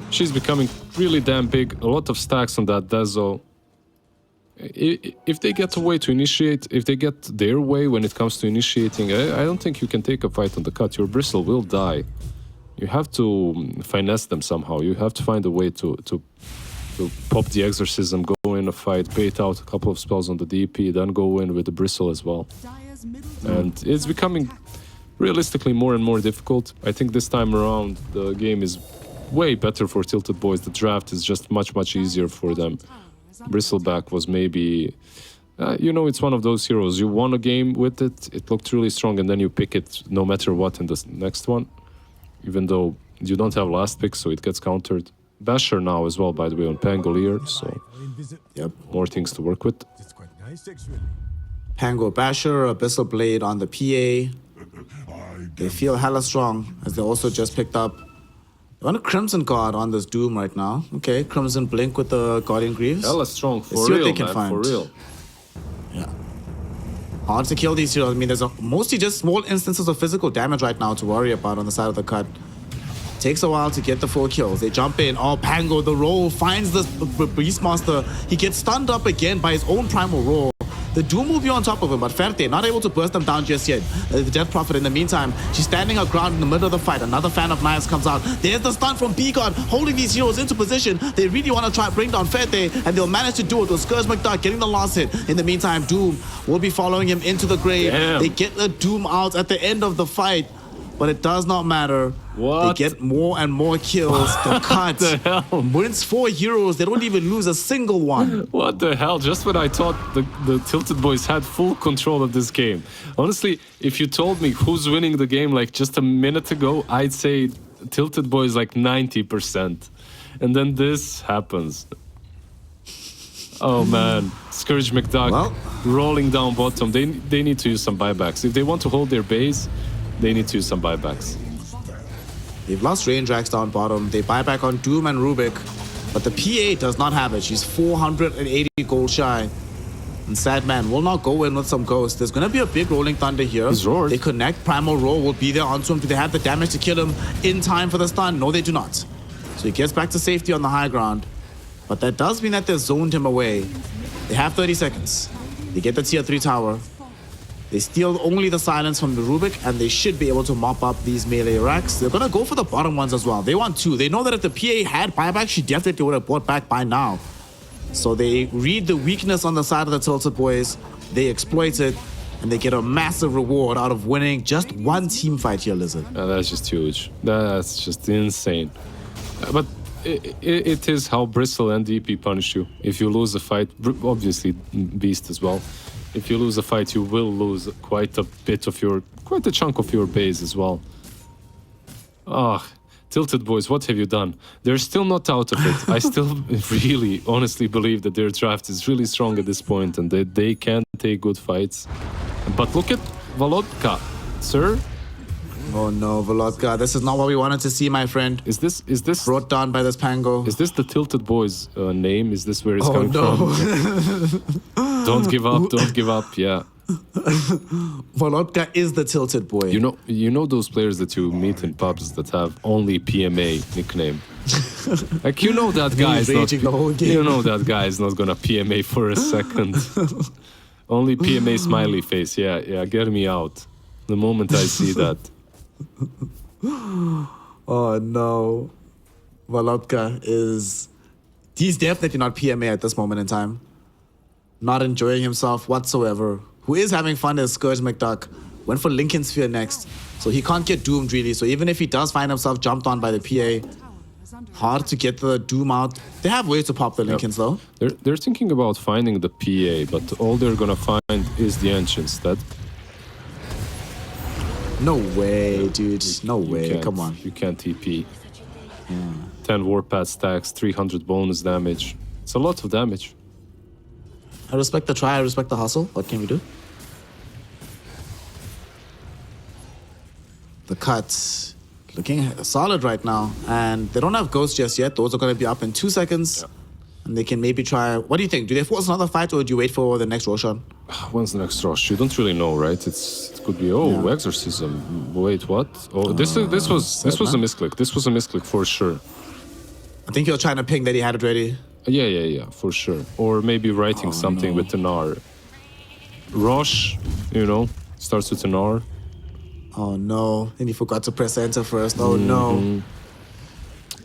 She's becoming really damn big. A lot of stacks on that Dezo. If they get a way to initiate, if they get their way when it comes to initiating, I don't think you can take a fight on the cut. Your Bristle will die. You have to finesse them somehow. You have to find a way to pop the exorcism, go in a fight, bait out a couple of spells on the DP, then go in with the Bristle as well. And it's becoming realistically more and more difficult. I think this time around the game is way better for TiltedBoys. The draft is just much easier for them. Bristleback was maybe, you know, it's one of those heroes. You won a game with it, it looked really strong, and then you pick it no matter what in the next one. Even though You don't have last pick, so it gets countered. Basher now as well, by the way, on Pangolier, so Yep. more things to work with. It's quite nice, actually. Pango Basher, Abyssal Blade on the PA. They feel hella strong as they also just picked up. They want a Crimson Guard on this Doom right now. Okay, Crimson Blink with the Guardian Greaves. Hella strong, for Let's see what real, they can man, find. for real. Yeah. Hard to kill these heroes. I mean, there's mostly just small instances of physical damage right now to worry about on the side of the cut. Takes a while to get the full kills. They jump in. Oh, Pango, the roll, finds the Beastmaster. He gets stunned up again by his own primal roll. The Doom will be on top of him, but Ferte not able to burst them down just yet. The Death Prophet, in the meantime, she's standing her ground in the middle of the fight. Another fan of Nias comes out. There's the stun from B-God, holding these heroes into position. They really want to try and bring down Ferte, and they'll manage to do it with Scourge McDuck getting the last hit. In the meantime, Doom will be following him into the grave. Damn. They get the Doom out at the end of the fight, but it does not matter. What? They get more and more kills. The cut the hell? wins 4 heroes. They don't even lose a single one. What the hell? Just when I thought the Tilted Boys had full control of this game. Honestly, if you told me who's winning the game like just a minute ago, I'd say Tilted Boys like 90%. And then this happens. Oh man, Scourge McDuck Well. rolling down bottom. They need to use some buybacks. If they want to hold their base, they need to use some buybacks. They've lost range racks down bottom. They buy back on Doom and Rubik, but the PA does not have it. She's 480 gold shy. And Sadman will not go in with some Ghost. There's going to be a big Rolling Thunder here. He's roared. They connect. Primal Roar will be there onto him. Do they have the damage to kill him in time for the stun? No, they do not. So he gets back to safety on the high ground. But that does mean that they've zoned him away. They have 30 seconds. They get the tier 3 tower. They steal only the silence from the Rubik, and they should be able to mop up these melee racks. They're gonna go for the bottom ones as well. They want 2. They know that if the PA had buyback, she definitely would have bought back by now. So they read the weakness on the side of the Tilted Boys. They exploit it, and they get a massive reward out of winning just one team fight here, Lizard. That's just huge. That's just insane. But it is how Bristle and DP punish you. If you lose a fight, obviously Beast as well. If you lose a fight, you will lose quite a chunk of your base as well. Ah, Tilted Boys, what have you done? They're still not out of it. I still really, honestly believe that their draft is really strong at this point and that they can take good fights. But look at Volodka, sir. Oh no, Volodka, this is not what we wanted to see, my friend. Is this Brought down by this Pango. Is this the Tilted Boys name? Is this where it's coming no. from? Don't give up, don't give up, yeah. Volodka is the Tilted Boy. You know those players that you meet in pubs that have only PMA nickname. Like you know that guy is not. raging the whole game. You know that guy is not gonna PMA for a second. Only PMA smiley face. Yeah. Get me out. The moment I see that. Oh no. Volodka is... He's definitely not PMA at this moment in time. Not enjoying himself whatsoever. Who is having fun is Scourge McDuck. Went for Lincoln Sphere next. So he can't get doomed really. So even if he does find himself jumped on by the PA, hard to get the Doom out. They have ways to pop the Lincolns though. They're thinking about finding the PA, but all they're gonna find is the Ancients. That No way, dude. No way. Come on. You can't TP. 10 Warpath stacks, 300 bonus damage. It's a lot of damage. I respect the try. I respect the hustle. What can we do? The cut. Looking solid right now. And they don't have ghosts just yet. Those are going to be up in 2 seconds. Yeah. And they can maybe try... What do you think? Do they force another fight or do you wait for the next Roshan? When's the next rush? You don't really know, right? It could be Exorcism. Wait, what? Oh, this was a misclick. This was a misclick for sure. I think you're trying to ping that he had it ready. Yeah, for sure. Or maybe writing something with an R. Rosh, starts with an R. Oh no. And he forgot to press enter first. Oh no.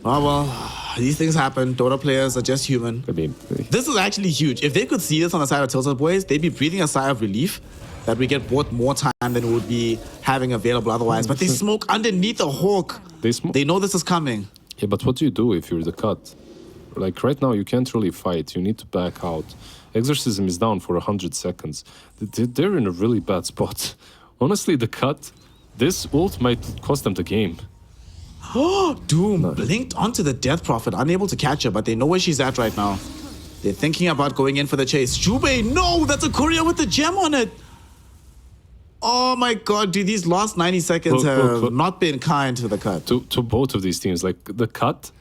Oh well. These things happen. Dota players are just human. I mean, This is actually huge. If they could see this on the side of Tilted Boys, they'd be breathing a sigh of relief that we get bought more time than we would be having available otherwise. But they smoke underneath the Hawk. They know this is coming. Yeah, but what do you do if you're the cut? Like right now, you can't really fight. You need to back out. Exorcism is down for 100 seconds. They're in a really bad spot. Honestly, the cut, this ult might cost them the game. Doom blinked onto the Death Prophet, unable to catch her, but they know where she's at right now. They're thinking about going in for the chase. Jubei, no, that's a courier with the gem on it. Oh my god, dude, these last 90 seconds have not been kind to the Cut. To both of these teams, like the Cut,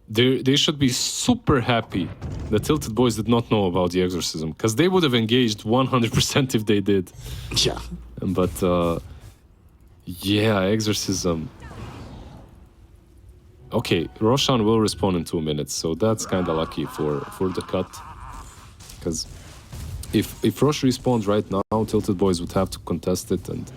they should be super happy that TiltedBoys did not know about the exorcism, because they would have engaged 100% if they did. Yeah. But yeah, exorcism. Okay, Roshan will respawn in 2 minutes, so that's kind of lucky for the Cut. Because if Rosh respawns right now, TiltedBoys would have to contest it, and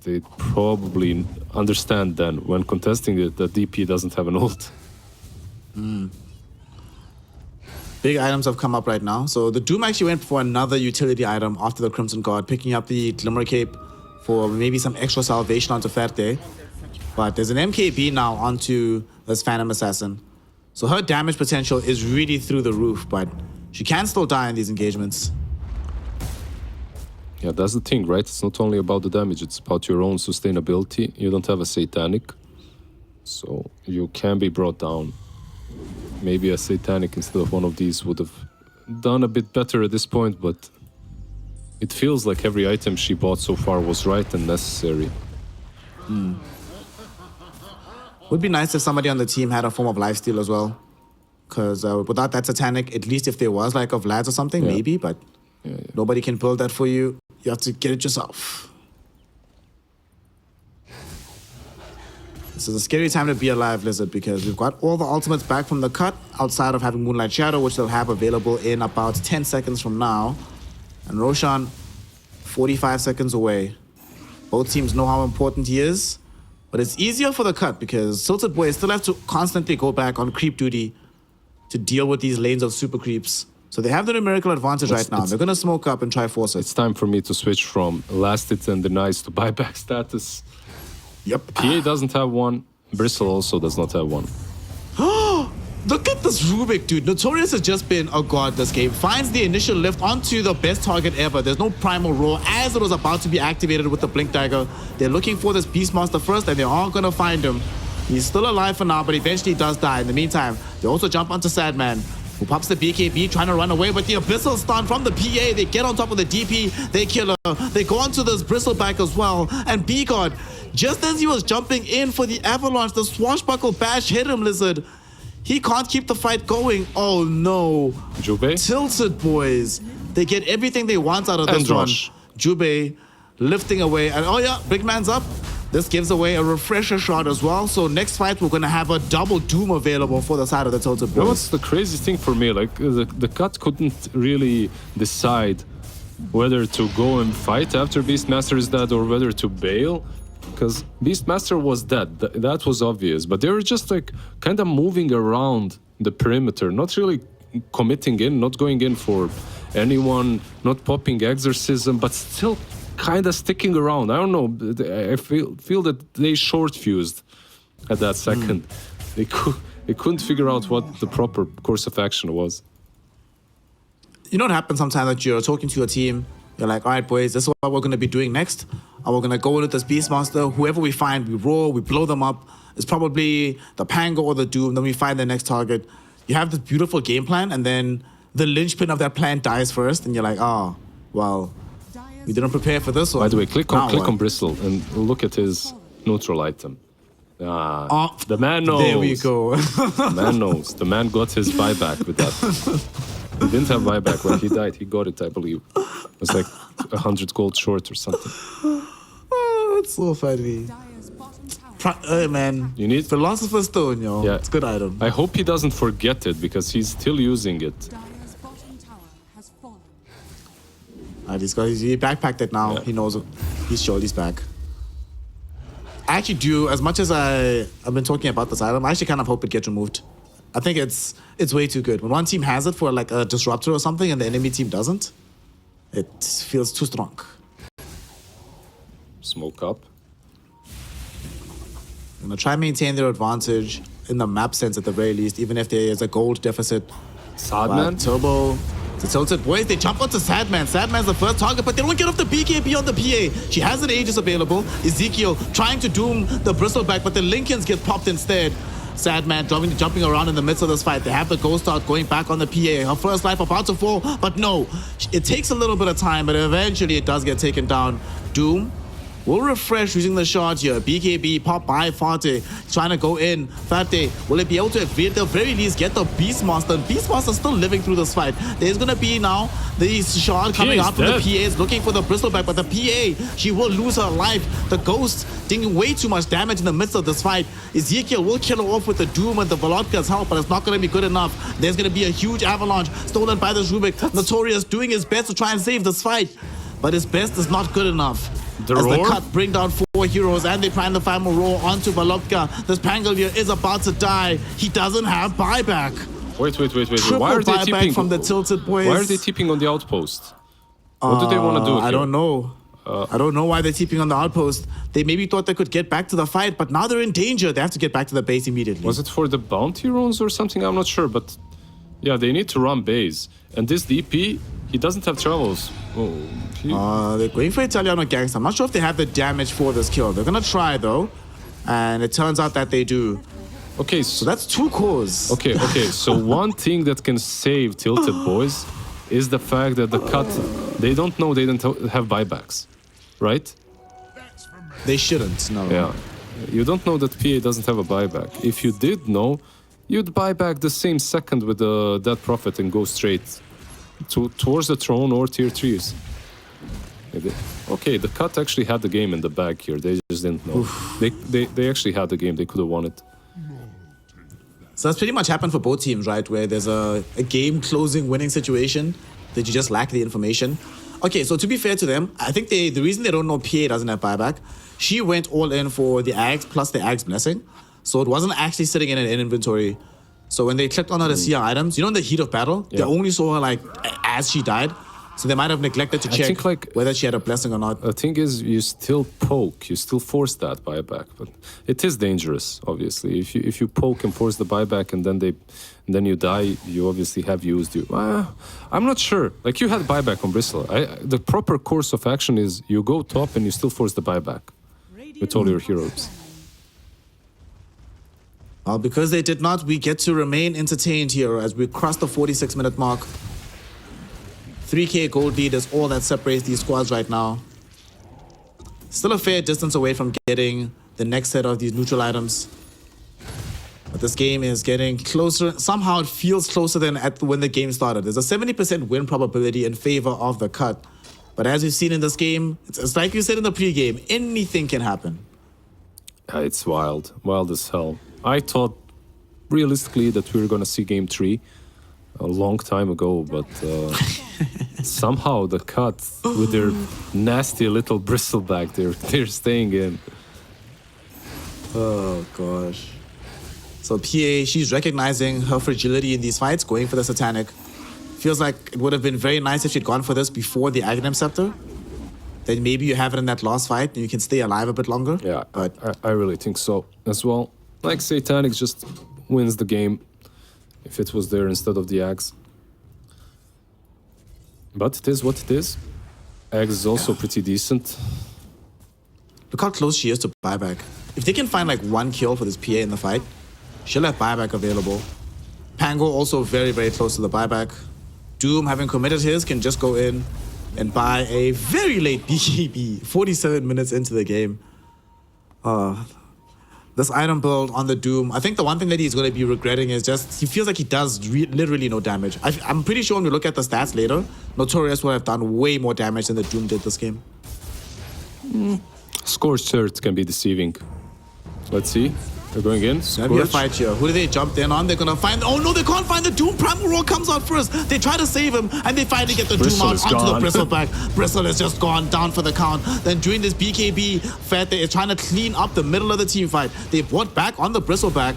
they probably understand then when contesting it that DP doesn't have an ult. Big items have come up right now. So the Doom actually went for another utility item after the Crimson Guard, picking up the Glimmer Cape for maybe some extra salvation onto Ferte. But there's an MKB now onto this Phantom Assassin. So her damage potential is really through the roof, but she can still die in these engagements. Yeah, that's the thing, right? It's not only about the damage, it's about your own sustainability. You don't have a Satanic, so you can be brought down. Maybe a Satanic instead of one of these would have done a bit better at this point, but it feels like every item she bought so far was right and necessary. Would be nice if somebody on the team had a form of lifesteal as well. Because without that Satanic, at least if there was like a Vlad's or something, maybe, but nobody can build that for you. You have to get it yourself. This is a scary time to be alive, Lizard, because we've got all the ultimates back from the Cut, outside of having Moonlight Shadow, which they'll have available in about 10 seconds from now. And Roshan, 45 seconds away. Both teams know how important he is, but it's easier for the Cut because TiltedBoys still have to constantly go back on creep duty to deal with these lanes of super creeps. So they have the numerical advantage right now. They're going to smoke up and try force it. It's time for me to switch from last hits and denies to buyback status. Yep. PA doesn't have one. Bristle also does not have one. Look at this Rubik, dude. Notorious has just been a god this game. Finds the initial lift onto the best target ever. There's no primal roar as it was about to be activated with the Blink Dagger. They're looking for this Beastmaster first, and they aren't going to find him. He's still alive for now, but eventually does die. In the meantime, they also jump onto Sadman, who pops the BKB, trying to run away with the Abyssal Stun from the PA. They get on top of the DP, they kill her. They go onto this Bristleback as well. And B-God, just as he was jumping in for the Avalanche, the Swashbuckle Bash hit him, Lizard. He can't keep the fight going. Oh no. Jubei? TiltedBoys. They get everything they want out of this one. Jubei lifting away. And oh yeah, big man's up. This gives away a refresher shot as well. So next fight, we're going to have a double Doom available for the side of the TiltedBoys. You know what's the crazy thing for me? Like, the Cut couldn't really decide whether to go and fight after Beastmaster is dead or whether to bail. Because Beastmaster was dead. That was obvious. But they were just like kind of moving around the perimeter, not really committing in, not going in for anyone, not popping Exorcism, but still kind of sticking around. I don't know. I feel that they short-fused at that second. They couldn't figure out what the proper course of action was. You know what happens sometimes that you're talking to your team, you're like, all right, boys, this is what we're going to be doing next. And we're going to go into this Beastmaster. Whoever we find, we roar, we blow them up. It's probably the Pango or the Doom. Then we find the next target. You have this beautiful game plan, and then the linchpin of that plan dies first. And you're like, oh, well, we didn't prepare for this one. By the way, click on Bristle and look at his neutral item. The man knows. There we go. The man knows. The man got his buyback with that. He didn't have buyback when he died. He got it, I believe. It was like 100 gold short or something. Oh, it's so funny. Hey, man. You need Philosopher's Stone, yo. Yeah. It's a good item. I hope he doesn't forget it because he's still using it. He backpacked it now. Yeah. He knows it. He's sure he's back. I actually do, as much as I've been talking about this item, I actually kind of hope it gets removed. I think it's way too good. When one team has it for like a disruptor or something and the enemy team doesn't, it feels too strong. Smoke up. I'm gonna try and maintain their advantage in the map sense at the very least, even if there is a gold deficit. Sadman? Turbo The Tilted Boys, they jump onto Sadman. Sadman's the first target, but they don't get off the BKB on the PA. She has an Aegis available. Ezekiel trying to doom the Bristleback, but the Lincolns get popped instead. Sadman jumping around in the midst of this fight. They have the Ghost Art going back on the PA. Her first life about to fall, but no. It takes a little bit of time, but eventually it does get taken down. Doom will refresh using the shard here. BKB pop by Fate, trying to go in. Fate, will it be able to at the very least get the Beastmaster? Beastmaster still living through this fight. There's gonna be now the shard coming out from the PAs, looking for the Bristleback, but the PA, she will lose her life. The Ghost doing way too much damage in the midst of this fight. Ezekiel will kill her off with the Doom and the Volodka's help, but it's not gonna be good enough. There's gonna be a huge avalanche stolen by the Rubik. Notorious doing his best to try and save this fight, but his best is not good enough. As the cut bring down 4 heroes and they plan the final roar onto Volodka. This Pangolier is about to die. He doesn't have buyback. Wait. Triple Why are they buyback tipping from the Tilted Boys. Why are they tipping on the outpost? What do they want to do here? I don't know. I don't know why they're tipping on the outpost. They maybe thought they could get back to the fight, but now they're in danger. They have to get back to the base immediately. Was it for the bounty runes or something? I'm not sure, but yeah, they need to run base. And this DP, he doesn't have travels. They're going for Italiano Gangster. I'm not sure if they have the damage for this kill. They're gonna try though, and it turns out that they do. Okay, So that's 2 cores. Okay. So one thing that can save TiltedBoys is the fact that the cut, they don't know they don't have buybacks, right? They shouldn't, no. Yeah. You don't know that PA doesn't have a buyback. If you did know, you'd buy back the same second with the Dead Prophet and go straight towards the throne or tier 3s. Okay, the cut actually had the game in the bag here. They just didn't know. They actually had the game. They could have won it. So that's pretty much happened for both teams, right? Where there's a game closing winning situation that you just lack the information. Okay, so to be fair to them, I think the reason they don't know PA doesn't have buyback, she went all in for the Ags plus the Ags Blessing. So it wasn't actually sitting in an inventory. So when they clicked on her to see her items, you know in the heat of battle, they only saw her like as she died. So they might have neglected to check whether she had a blessing or not. The thing is, you still poke, you still force that buyback, but it is dangerous. Obviously, if you poke and force the buyback and then you die, you obviously have used you. I'm not sure. Like you had buyback on Bristle. The proper course of action is you go top and you still force the buyback with all your heroes. Well, because they did not, we get to remain entertained here as we cross the 46-minute mark. 3k gold lead is all that separates these squads right now. Still a fair distance away from getting the next set of these neutral items. But this game is getting closer. Somehow it feels closer than when the game started. There's a 70% win probability in favor of the cut. But as we've seen in this game, it's like you said in the pregame, anything can happen. It's wild. Wild as hell. I thought realistically that we were going to see game 3 a long time ago, but somehow the cut with their nasty little bristleback, they're staying in. Oh gosh. So PA, she's recognizing her fragility in these fights, going for the Satanic. Feels like it would have been very nice if she'd gone for this before the Aghanim Scepter. Then maybe you have it in that last fight and you can stay alive a bit longer. Yeah, but I really think so as well. Like Satanic just wins the game if it was there instead of the Axe. But it is what it is. Axe is also pretty decent. Look how close she is to buyback. If they can find like 1 kill for this PA in the fight, she'll have buyback available. Pango also very, very close to the buyback. Doom, having committed his, can just go in and buy a very late BKB, 47 minutes into the game. This item build on the Doom, I think the one thing that he's going to be regretting is just, he feels like he does literally no damage. I'm pretty sure when we look at the stats later, Notorious would have done way more damage than the Doom did this game. Scorched Earth can be deceiving. Let's see. They're going in. There'll be a fight here. Who do they jump in on? They're going to find... Oh no, they can't find the Doom. Primal Roar comes out first. They try to save him, and they finally get the Doom out onto the Bristleback. Bristle is just gone down for the count. Then during this BKB, Fate is trying to clean up the middle of the team fight. They brought back on the Bristleback.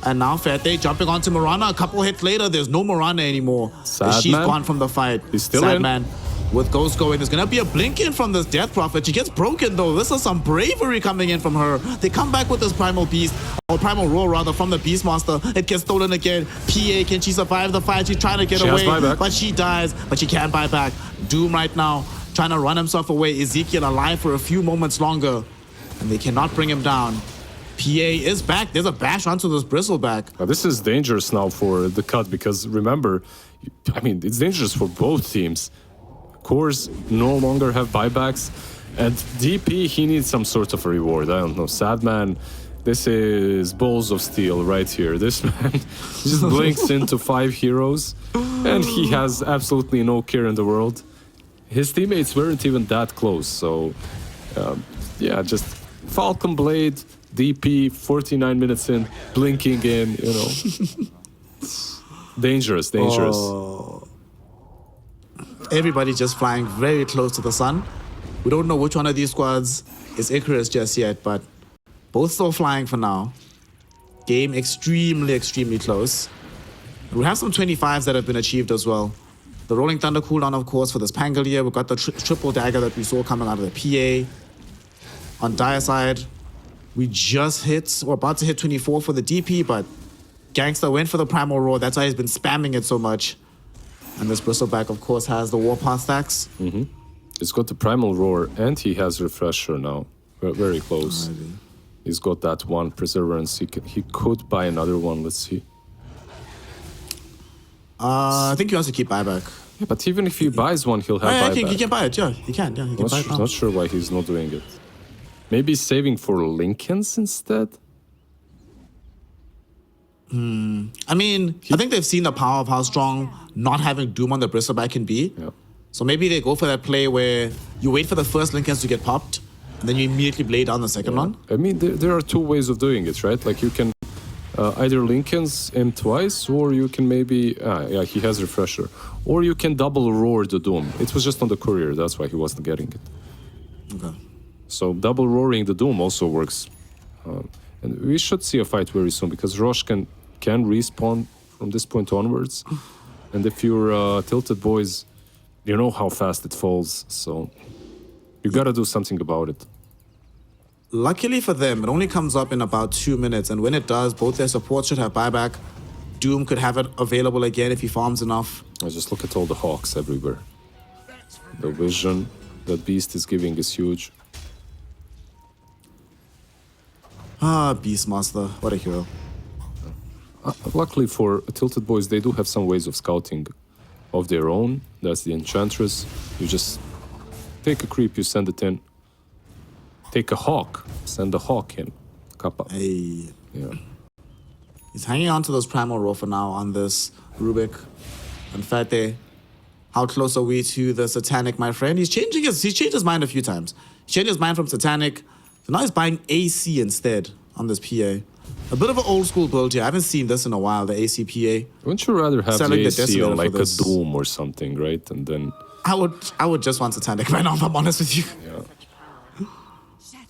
And now Fate jumping onto Mirana. A couple hits later, there's no Mirana anymore. She's gone from the fight. He's still in. Man. With Ghost going, there's gonna be a blink in from this Death Prophet. She gets broken though. This is some bravery coming in from her. They come back with this Primal Beast, or Primal Roar rather, from the Beastmaster. It gets stolen again. PA, can she survive the fight? She's trying to get away, but she dies, but she can't buy back. Doom right now, trying to run himself away. Ezekiel alive for a few moments longer, and they cannot bring him down. PA is back. There's a bash onto this Bristleback. Now, this is dangerous now for the cut because remember, I mean, it's dangerous for both teams. Cores no longer have buybacks, and DP, he needs some sort of a reward. I don't know. Sadman, this is balls of steel right here. This man just blinks into 5 heroes, and he has absolutely no care in the world. His teammates weren't even that close, so yeah, just Falcon Blade, DP, 49 minutes in, blinking in, you know. Dangerous. Oh. Everybody just flying very close to the sun. We don't know which one of these squads is Icarus just yet, but both still flying for now. Game extremely close. We have some 25s that have been achieved as well. The Rolling Thunder cooldown, of course, for this Pangolier. We've got the triple dagger that we saw coming out of the PA. On Dire side, we're about to hit 24 for the DP, but Gangster went for the Primal Roar. That's why he's been spamming it so much. And this Bristleback, of course, has the Warpath stacks. He's got the Primal Roar, and he has Refresher now. Very close. Alrighty. He's got that one, Perseverance. He could buy another one, let's see. I think he wants to keep buyback. Yeah, but even if he buys one, he'll have buyback. He can buy it, yeah. He can buy it now. Not sure why he's not doing it. Maybe saving for Lincolns instead? I mean, I think they've seen the power of how strong not having Doom on the Bristleback can be. Yeah. So maybe they go for that play where you wait for the first Lincolns to get popped, and then you immediately blade down the second one. I mean, there are 2 ways of doing it, right? Like you can either Lincolns him twice, or you can maybe... yeah, he has Refresher. Or you can double roar the Doom. It was just on the courier, that's why he wasn't getting it. Okay. So double roaring the Doom also works. And we should see a fight very soon, because Roche can respawn from this point onwards. And if you're Tilted Boys, you know how fast it falls, so you gotta do something about it. Luckily for them, it only comes up in about 2 minutes, and when it does, both their supports should have buyback. Doom could have it available again if he farms enough. Just look at all the Hawks everywhere. The vision that Beast is giving is huge. Beastmaster, what a hero. Luckily for Tilted Boys, they do have some ways of scouting of their own. That's the Enchantress. You just take a creep, you send it in. Take a Hawk, send a Hawk in. Kappa. Hey. Yeah. He's hanging on to those Primal Roar for now on this Rubik. In fact, how close are we to the Satanic, my friend? He's changed his mind a few times. He changed his mind from Satanic, so now he's buying AC instead on this PA. A bit of an old school build here. I haven't seen this in a while, the AC PA. Wouldn't you rather have Selling the the AC on Desolator like for a this. Doom or something, right? And then... I would just want Satanic right now, if I'm honest with you. Yeah. Shadows,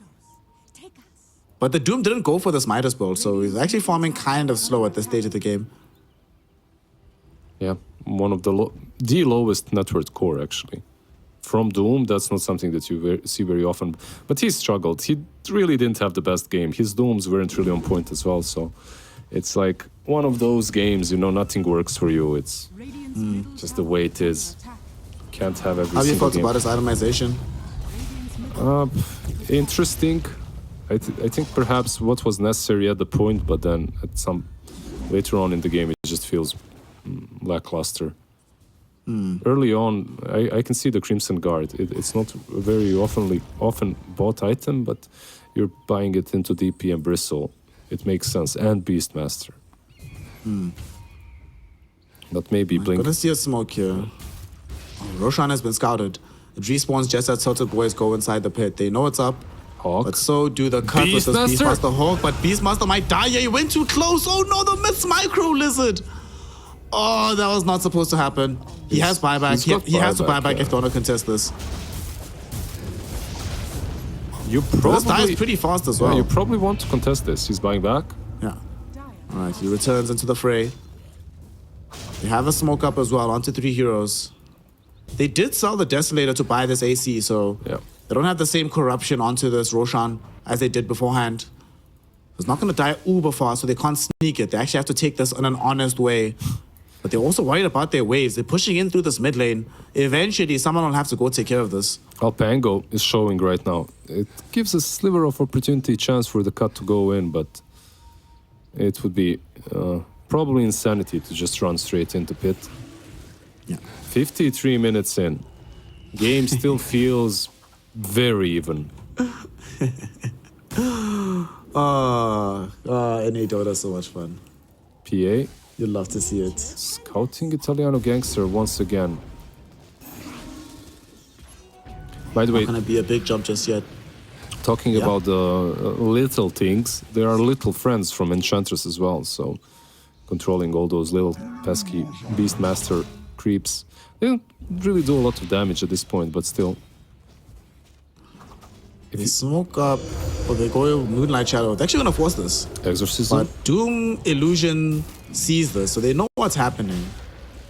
take us. But the Doom didn't go for this Midas build, so he's actually farming kind of slow at this stage of the game. Yeah, one of the lowest net worth core, actually. From Doom, that's not something that you see very often. But he struggled. He really didn't have the best game. His Dooms weren't really on point as well, so... It's like one of those games, you know, nothing works for you. It's just the way it is. Can't have every How have you single felt game. about his itemization? Interesting. I think perhaps what was necessary at the point, but then at later on in the game, it just feels lackluster. Early on, I can see the Crimson Guard. It's not a very often bought item, but you're buying it into DP and Bristle. It makes sense, and Beastmaster. But maybe Blink. Gonna see a smoke here. Oh, Roshan has been scouted. It respawns just as TiltedBoys go inside the pit. They know it's up. Hawk. But so do the cut with this Beastmaster Hawk. But Beastmaster might die here. He went too close. Oh no, the Myth's Micro Lizard. Oh, that was not supposed to happen. He has buyback. He has to buy back if they want to contest this. You This probably dies pretty fast as well. you probably want to contest this. He's buying back. Yeah. Alright, he returns into the fray. They have a smoke up as well onto 3 heroes. They did sell the Desolator to buy this AC, so Yeah. they don't have the same corruption onto this Roshan as they did beforehand. It's not going to die uber fast, so they can't sneak it. They actually have to take this in an honest way. But they're also worried about their waves. They're pushing in through this mid lane. Eventually, someone will have to go take care of this. Alpango is showing right now. It gives a sliver of opportunity chance for the cut to go in, but it would be probably insanity to just run straight into pit. Yeah. 53 minutes in. Game still feels very even. NA Dota is so much fun. PA You'd love to see it. scouting Italiano Gangster once again. By the way, Not gonna be a big jump just yet. talking Yeah. about the little things, there are little friends from Enchantress as well, so controlling all those little pesky Beastmaster creeps. They don't really do a lot of damage at this point, but still. They smoke up, or they go Moonlight Shadow. They're actually gonna force this. Exorcism? But Doom Illusion sees this, so they know what's happening.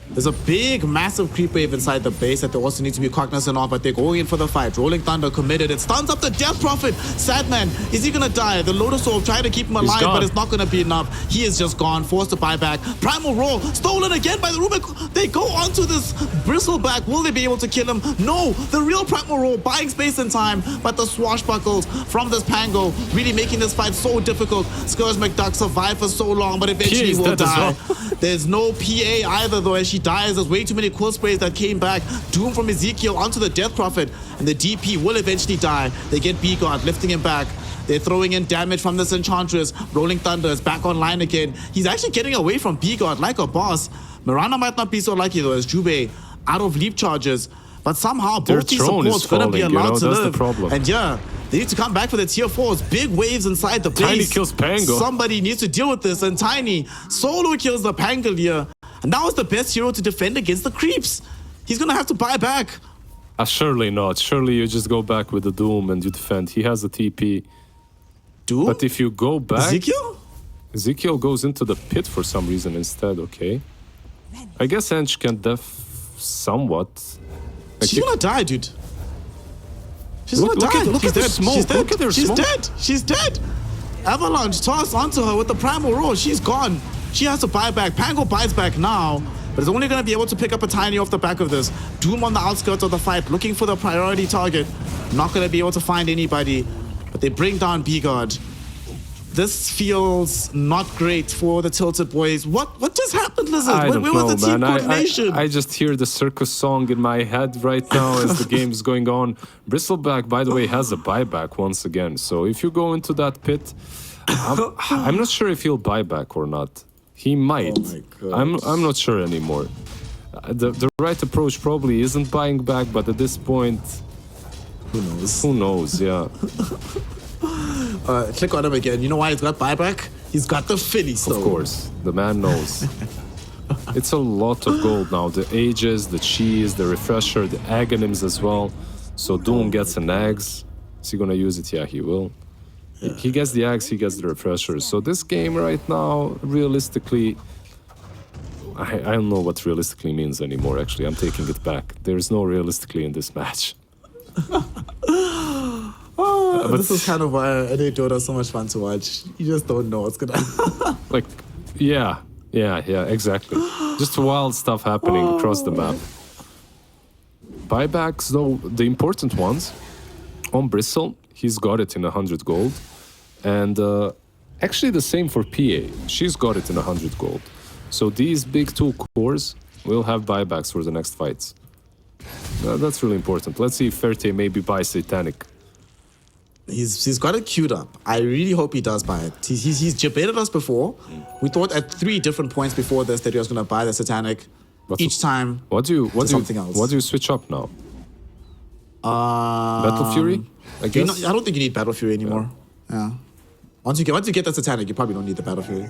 There's a big, massive creep wave inside the base that they also need to be cognizant of, but they're going in for the fight. Rolling Thunder committed. It stuns up the Death Prophet. Sadman, is he gonna die? The Lotus Orb trying to keep him alive, gone. but it's not gonna be enough. He is just gone, forced to buy back. Primal Roar, stolen again by the Rubik. They go onto this Bristleback. Will they be able to kill him? No, the real Primal Roar buying space and time, but the swashbuckles from this Pango really making this fight so difficult. Scourge McDuck survived for so long, but eventually He is will dead as die. well. There's no PA either, though, as she dies. There's way too many quill sprays that came back. Doom from Ezekiel onto the Death Prophet, and the DP will eventually die. They get B-God, lifting him back. They're throwing in damage from this Enchantress. Rolling Thunder is back online again. He's actually getting away from B-God like a boss. Miranda might not be so lucky, though, as Jube out of leap charges. But somehow, Their both these throne is supports gonna be falling, you allowed know, to that's the live. problem. And yeah, they need to come back for the tier 4s. Big waves inside the base. Tiny kills Pango. Somebody needs to deal with this, and Tiny solo kills the Pangolier. And now is the best hero to defend against the creeps. He's gonna have to buy back. Surely not. Surely you just go back with the Doom and you defend. He has a TP. Doom? But if you go back... Ezekiel? Ezekiel goes into the pit for some reason instead, okay. I guess Ench can def somewhat. Like She's gonna die, dude. She's Look- gonna look die. at- look She's at the dead. smoke. She's dead. Look at their She's smoke. dead. She's dead. Avalanche toss onto her with the Primal Roar. She's gone. She has to buy back. Pango buys back now, but is only gonna be able to pick up a Tiny off the back of this. Doom on the outskirts of the fight, looking for the priority target. Not gonna be able to find anybody, but they bring down B-God. This feels not great for the Tilted Boys. What just happened, Lizard? I don't Where know, was the team man. coordination? I just hear the circus song in my head right now as the game is going on. Bristleback, by the way, has a buyback once again. So if you go into that pit, I'm not sure if he'll buy back or not. He might. Oh my God. I'm not sure anymore. The right approach probably isn't buying back, but at this point, Who knows? who knows? Yeah. Click on him again. You know why he's got buyback? He's got the Philly stone. Of course, the man knows. It's a lot of gold now. The Aegis, the Cheese, the Refresher, the Aghanims as well. So Doom gets an Axe. Is he gonna use it? Yeah, he will. He gets the Axe, he gets the Refresher. So this game right now, realistically, I don't know what realistically means anymore, actually. I'm taking it back. There's no realistically in this match. This is kind of why NA Dota is so much fun to watch. You just don't know what's gonna. Like, yeah, exactly. Just wild stuff happening across the map. Buybacks, though, the important ones, on Bristle, he's got it in 100 gold. And actually the same for PA. She's got it in 100 gold. So these big two cores will have buybacks for the next fights. That's really important. Let's see if Ferte maybe buys Satanic. He's got it queued up. I really hope he does buy it. He's debated us before. We thought at 3 different points before this that he was gonna buy the Satanic. But Each time. What do something else. you switch up now? Battle Fury, I guess. I don't think you need Battle Fury anymore. Yeah. Once you get the Satanic, you probably don't need the Battle Fury.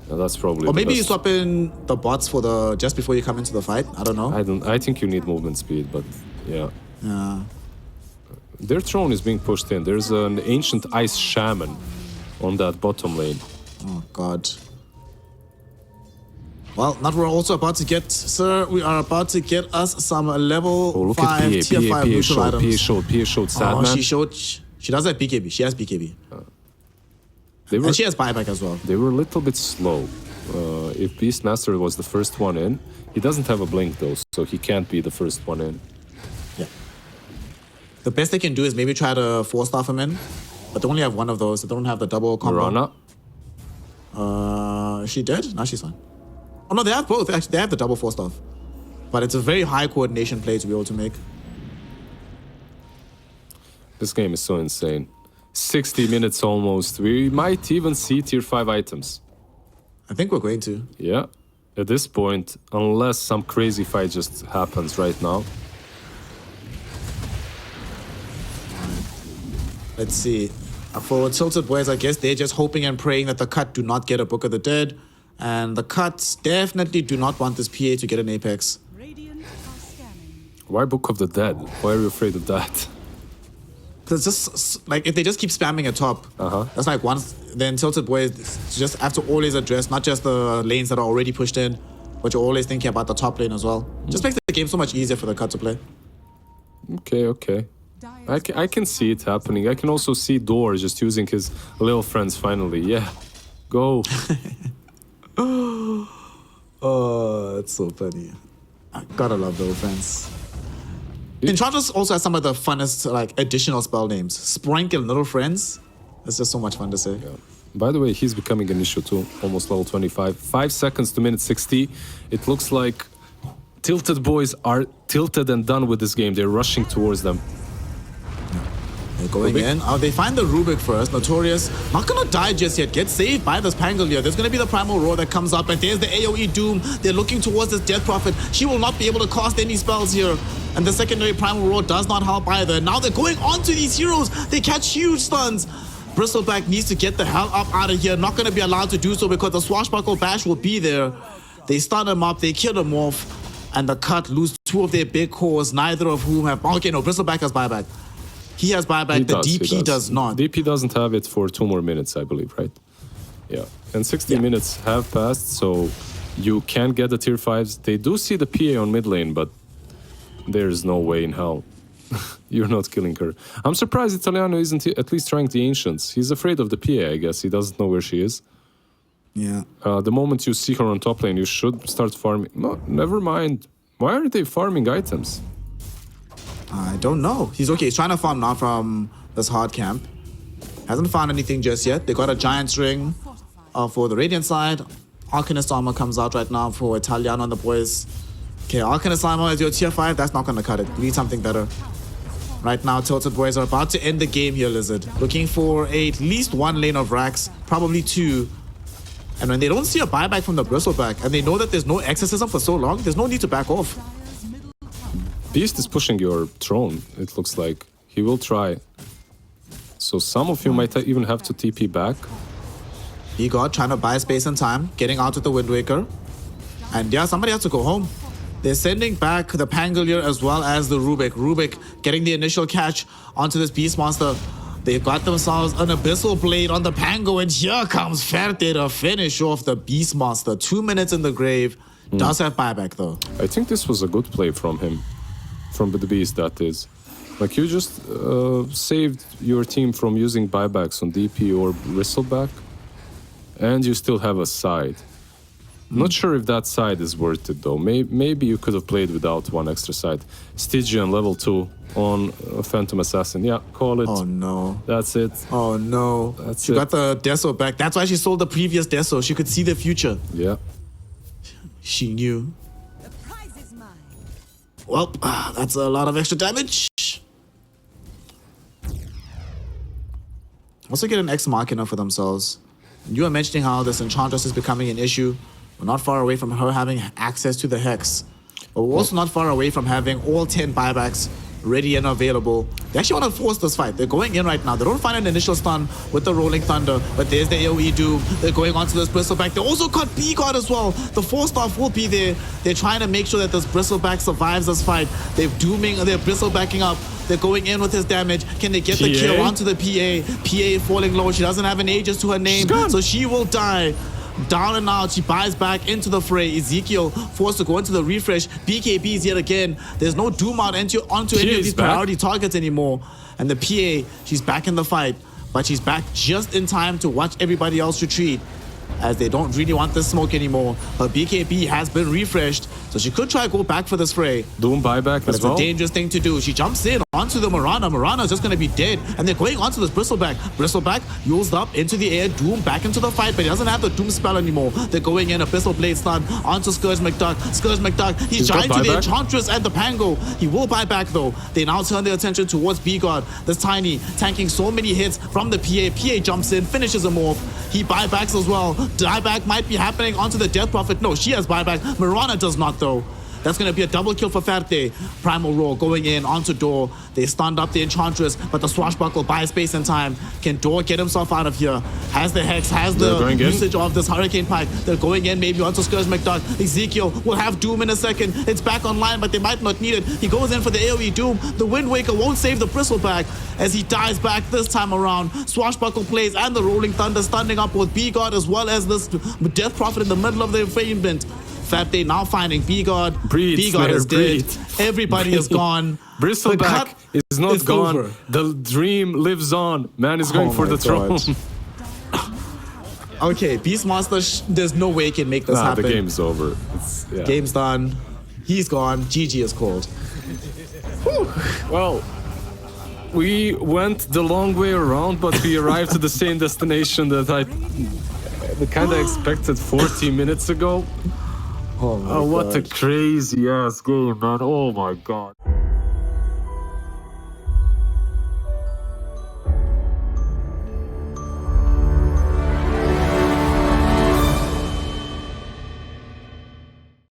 Yeah, that's probably. Or the maybe you best. swap in the bots for the just before you come into the fight. I don't know. I think you need movement speed, but yeah. Yeah. Their throne is being pushed in. There's an ancient ice shaman on that bottom lane. Oh God. Well, now we're also about to get, sir, we are about to get us some level Oh, look 5 at PA. tier 5 PA neutral showed. items. PA showed. Sad Oh, man. she does have BKB. She has BKB. They were, And she has buyback as well. they were a little bit slow. If Beastmaster was the first one in, he doesn't have a blink though, so he can't be the first one in. Yeah. The best they can do is maybe try to 4-staff him in, but they only have one of those. They don't have the double combo. Mirana? Is she dead? No, she's fine. Oh no, they have both. Actually, they have the double 4-staff. But it's a very high coordination play to be able to make. This game is so insane. 60 minutes almost. We might even see tier 5 items. I think we're going to. Yeah. At this point, unless some crazy fight just happens right now. Let's see. For TiltedBoys, I guess they're just hoping and praying that the Cut do not get a Book of the Dead. And the Cuts definitely do not want this PA to get an Apex. Radiant are scanning. Why Book of the Dead? Why are you afraid of that? Because just like if they just keep spamming at top, that's like once then TiltedBoys just have to always address not just the lanes that are already pushed in, but you're always thinking about the top lane as well. Just makes the game so much easier for the Cut to play. Okay. I can see it happening. I can also see Door just using his little friends finally. Yeah. Go. Oh, it's so funny. I gotta love those friends. Enchantress also has some of the funnest like additional spell names. Sprinkle Little Friends. It's just so much fun to say. Yeah. By the way, he's becoming an issue too. Almost level 25. 5 seconds to minute 60. It looks like TiltedBoys are tilted and done with this game. They're rushing towards them. They're going in. They find the Rubik first. Notorious. Not gonna die just yet. Get saved by this Pangolier. There's gonna be the Primal Roar that comes up. And there's the AoE Doom. They're looking towards this Death Prophet. She will not be able to cast any spells here. And the secondary Primal Roar does not help either. Now they're going on to these heroes. They catch huge stuns. Bristleback needs to get the hell up out of here. Not gonna be allowed to do so because the Swashbuckle Bash will be there. They stun him up. They kill him off. And the Cut lose 2 of their big cores, neither of whom have... Okay, no, Bristleback has buyback. He has buyback, the DP does not. DP doesn't have it for 2 more minutes, I believe, right? Yeah. And 60 minutes have passed, so you can get the tier 5s. They do see the PA on mid lane, but there's no way in hell. You're not killing her. I'm surprised Italiano isn't at least trying the Ancients. He's afraid of the PA, I guess. He doesn't know where she is. Yeah. The moment you see her on top lane, you should start farming. No, never mind. Why are they farming items? I don't know. He's okay. He's trying to farm now from this hard camp. Hasn't found anything just yet. They got a Giant's Ring for the Radiant side. Arcanist Armor comes out right now for Italiano and the boys. Okay, Arcanist Armor is your tier 5. That's not going to cut it. You need something better. Right now, TiltedBoys are about to end the game here, Lizard. Looking for at least 1 lane of racks, probably 2. And when they don't see a buyback from the Bristleback, and they know that there's no exorcism for so long, there's no need to back off. Beast is pushing your throne, it looks like. He will try. So some of you might even have to TP back. Egor trying to buy space and time, getting out with the Wind Waker. And yeah, somebody has to go home. They're sending back the Pangolier as well as the Rubik. Rubik getting the initial catch onto this Beast Monster. They've got themselves an Abyssal Blade on the Pango, and here comes Ferte to finish off the Beast Monster. 2 minutes in the grave. Does have buyback though. I think this was a good play from him. From the Beast, that is. Like, you just saved your team from using buybacks on DP or Bristleback, and you still have a side. Not sure if that side is worth it, though. Maybe you could have played without 1 extra side. Stygian level 2 on Phantom Assassin. Yeah, call it. Oh no. That's it. Oh no. She got the Deso back. That's why she sold the previous Deso. She could see the future. Yeah. She knew. The prize is mine. Well, that's a lot of extra damage. Also get an X Machina for themselves. You were mentioning how this Enchantress is becoming an issue. We're not far away from her having access to the Hex. But we're also not far away from having all 10 buybacks ready and available. They actually want to force this fight. They're going in right now. They don't find an initial stun with the Rolling Thunder, but there's the AoE Doom. They're going on to this Bristleback. They also got B-God as well. The 4-staff will be there. They're trying to make sure that this Bristleback survives this fight. They're Bristlebacking up. They're going in with his damage. Can they get the kill onto the PA? PA falling low. She doesn't have an Aegis to her name, so she will die. Down and out, she buys back into the fray. Ezekiel forced to go into the refresh. BKBs yet again. There's no Doom out onto any of these priority targets anymore. And the PA, she's back in the fight, but she's back just in time to watch everybody else retreat, as they don't really want this smoke anymore. But BKB has been refreshed, so she could try to go back for this fray. Doom buyback But as it's well. a dangerous thing to do. She jumps in onto the Mirana. Mirana's just going to be dead. And they're going onto this Bristleback. Bristleback used up into the air. Doom back into the fight, but he doesn't have the Doom spell anymore. They're going in. Abyssal Blade stun onto Scourge McDuck. Scourge McDuck, he's trying to the Enchantress and the Pango. He will buy back though. They now turn their attention towards B-God. This Tiny tanking so many hits from the PA. PA jumps in, finishes him off. He buybacks as well. Buyback might be happening onto the Death Prophet. No, she has buyback. Mirana does not though. That's going to be a double kill for Ferte. Primal Roar going in onto Door. They stunned up the Enchantress, but the Swashbuckle buys space and time. Can Door get himself out of here? Has the Hex, has the usage of this Hurricane Pike. They're going in maybe onto Scourge McDuck. Ezekiel will have Doom in a second. It's back online, but they might not need it. He goes in for the AoE Doom. The Wind Waker won't save the Bristleback as he dies back this time around. Swashbuckle plays and the Rolling Thunder stunning up with B-God as well as this Death Prophet in the middle of the enfrainment. Fat Day now finding B-God. B-God is dead. Everybody is gone. Bristleback is not gone. over. The dream lives on. Man is going for the throne. Okay, Beastmaster, there's no way he can make this happen. The game's over. Game's done. He's gone. GG is called. Well, we went the long way around, but we arrived at the same destination that I kind of expected 40 minutes ago. Oh my what a crazy ass game, man. Oh my god.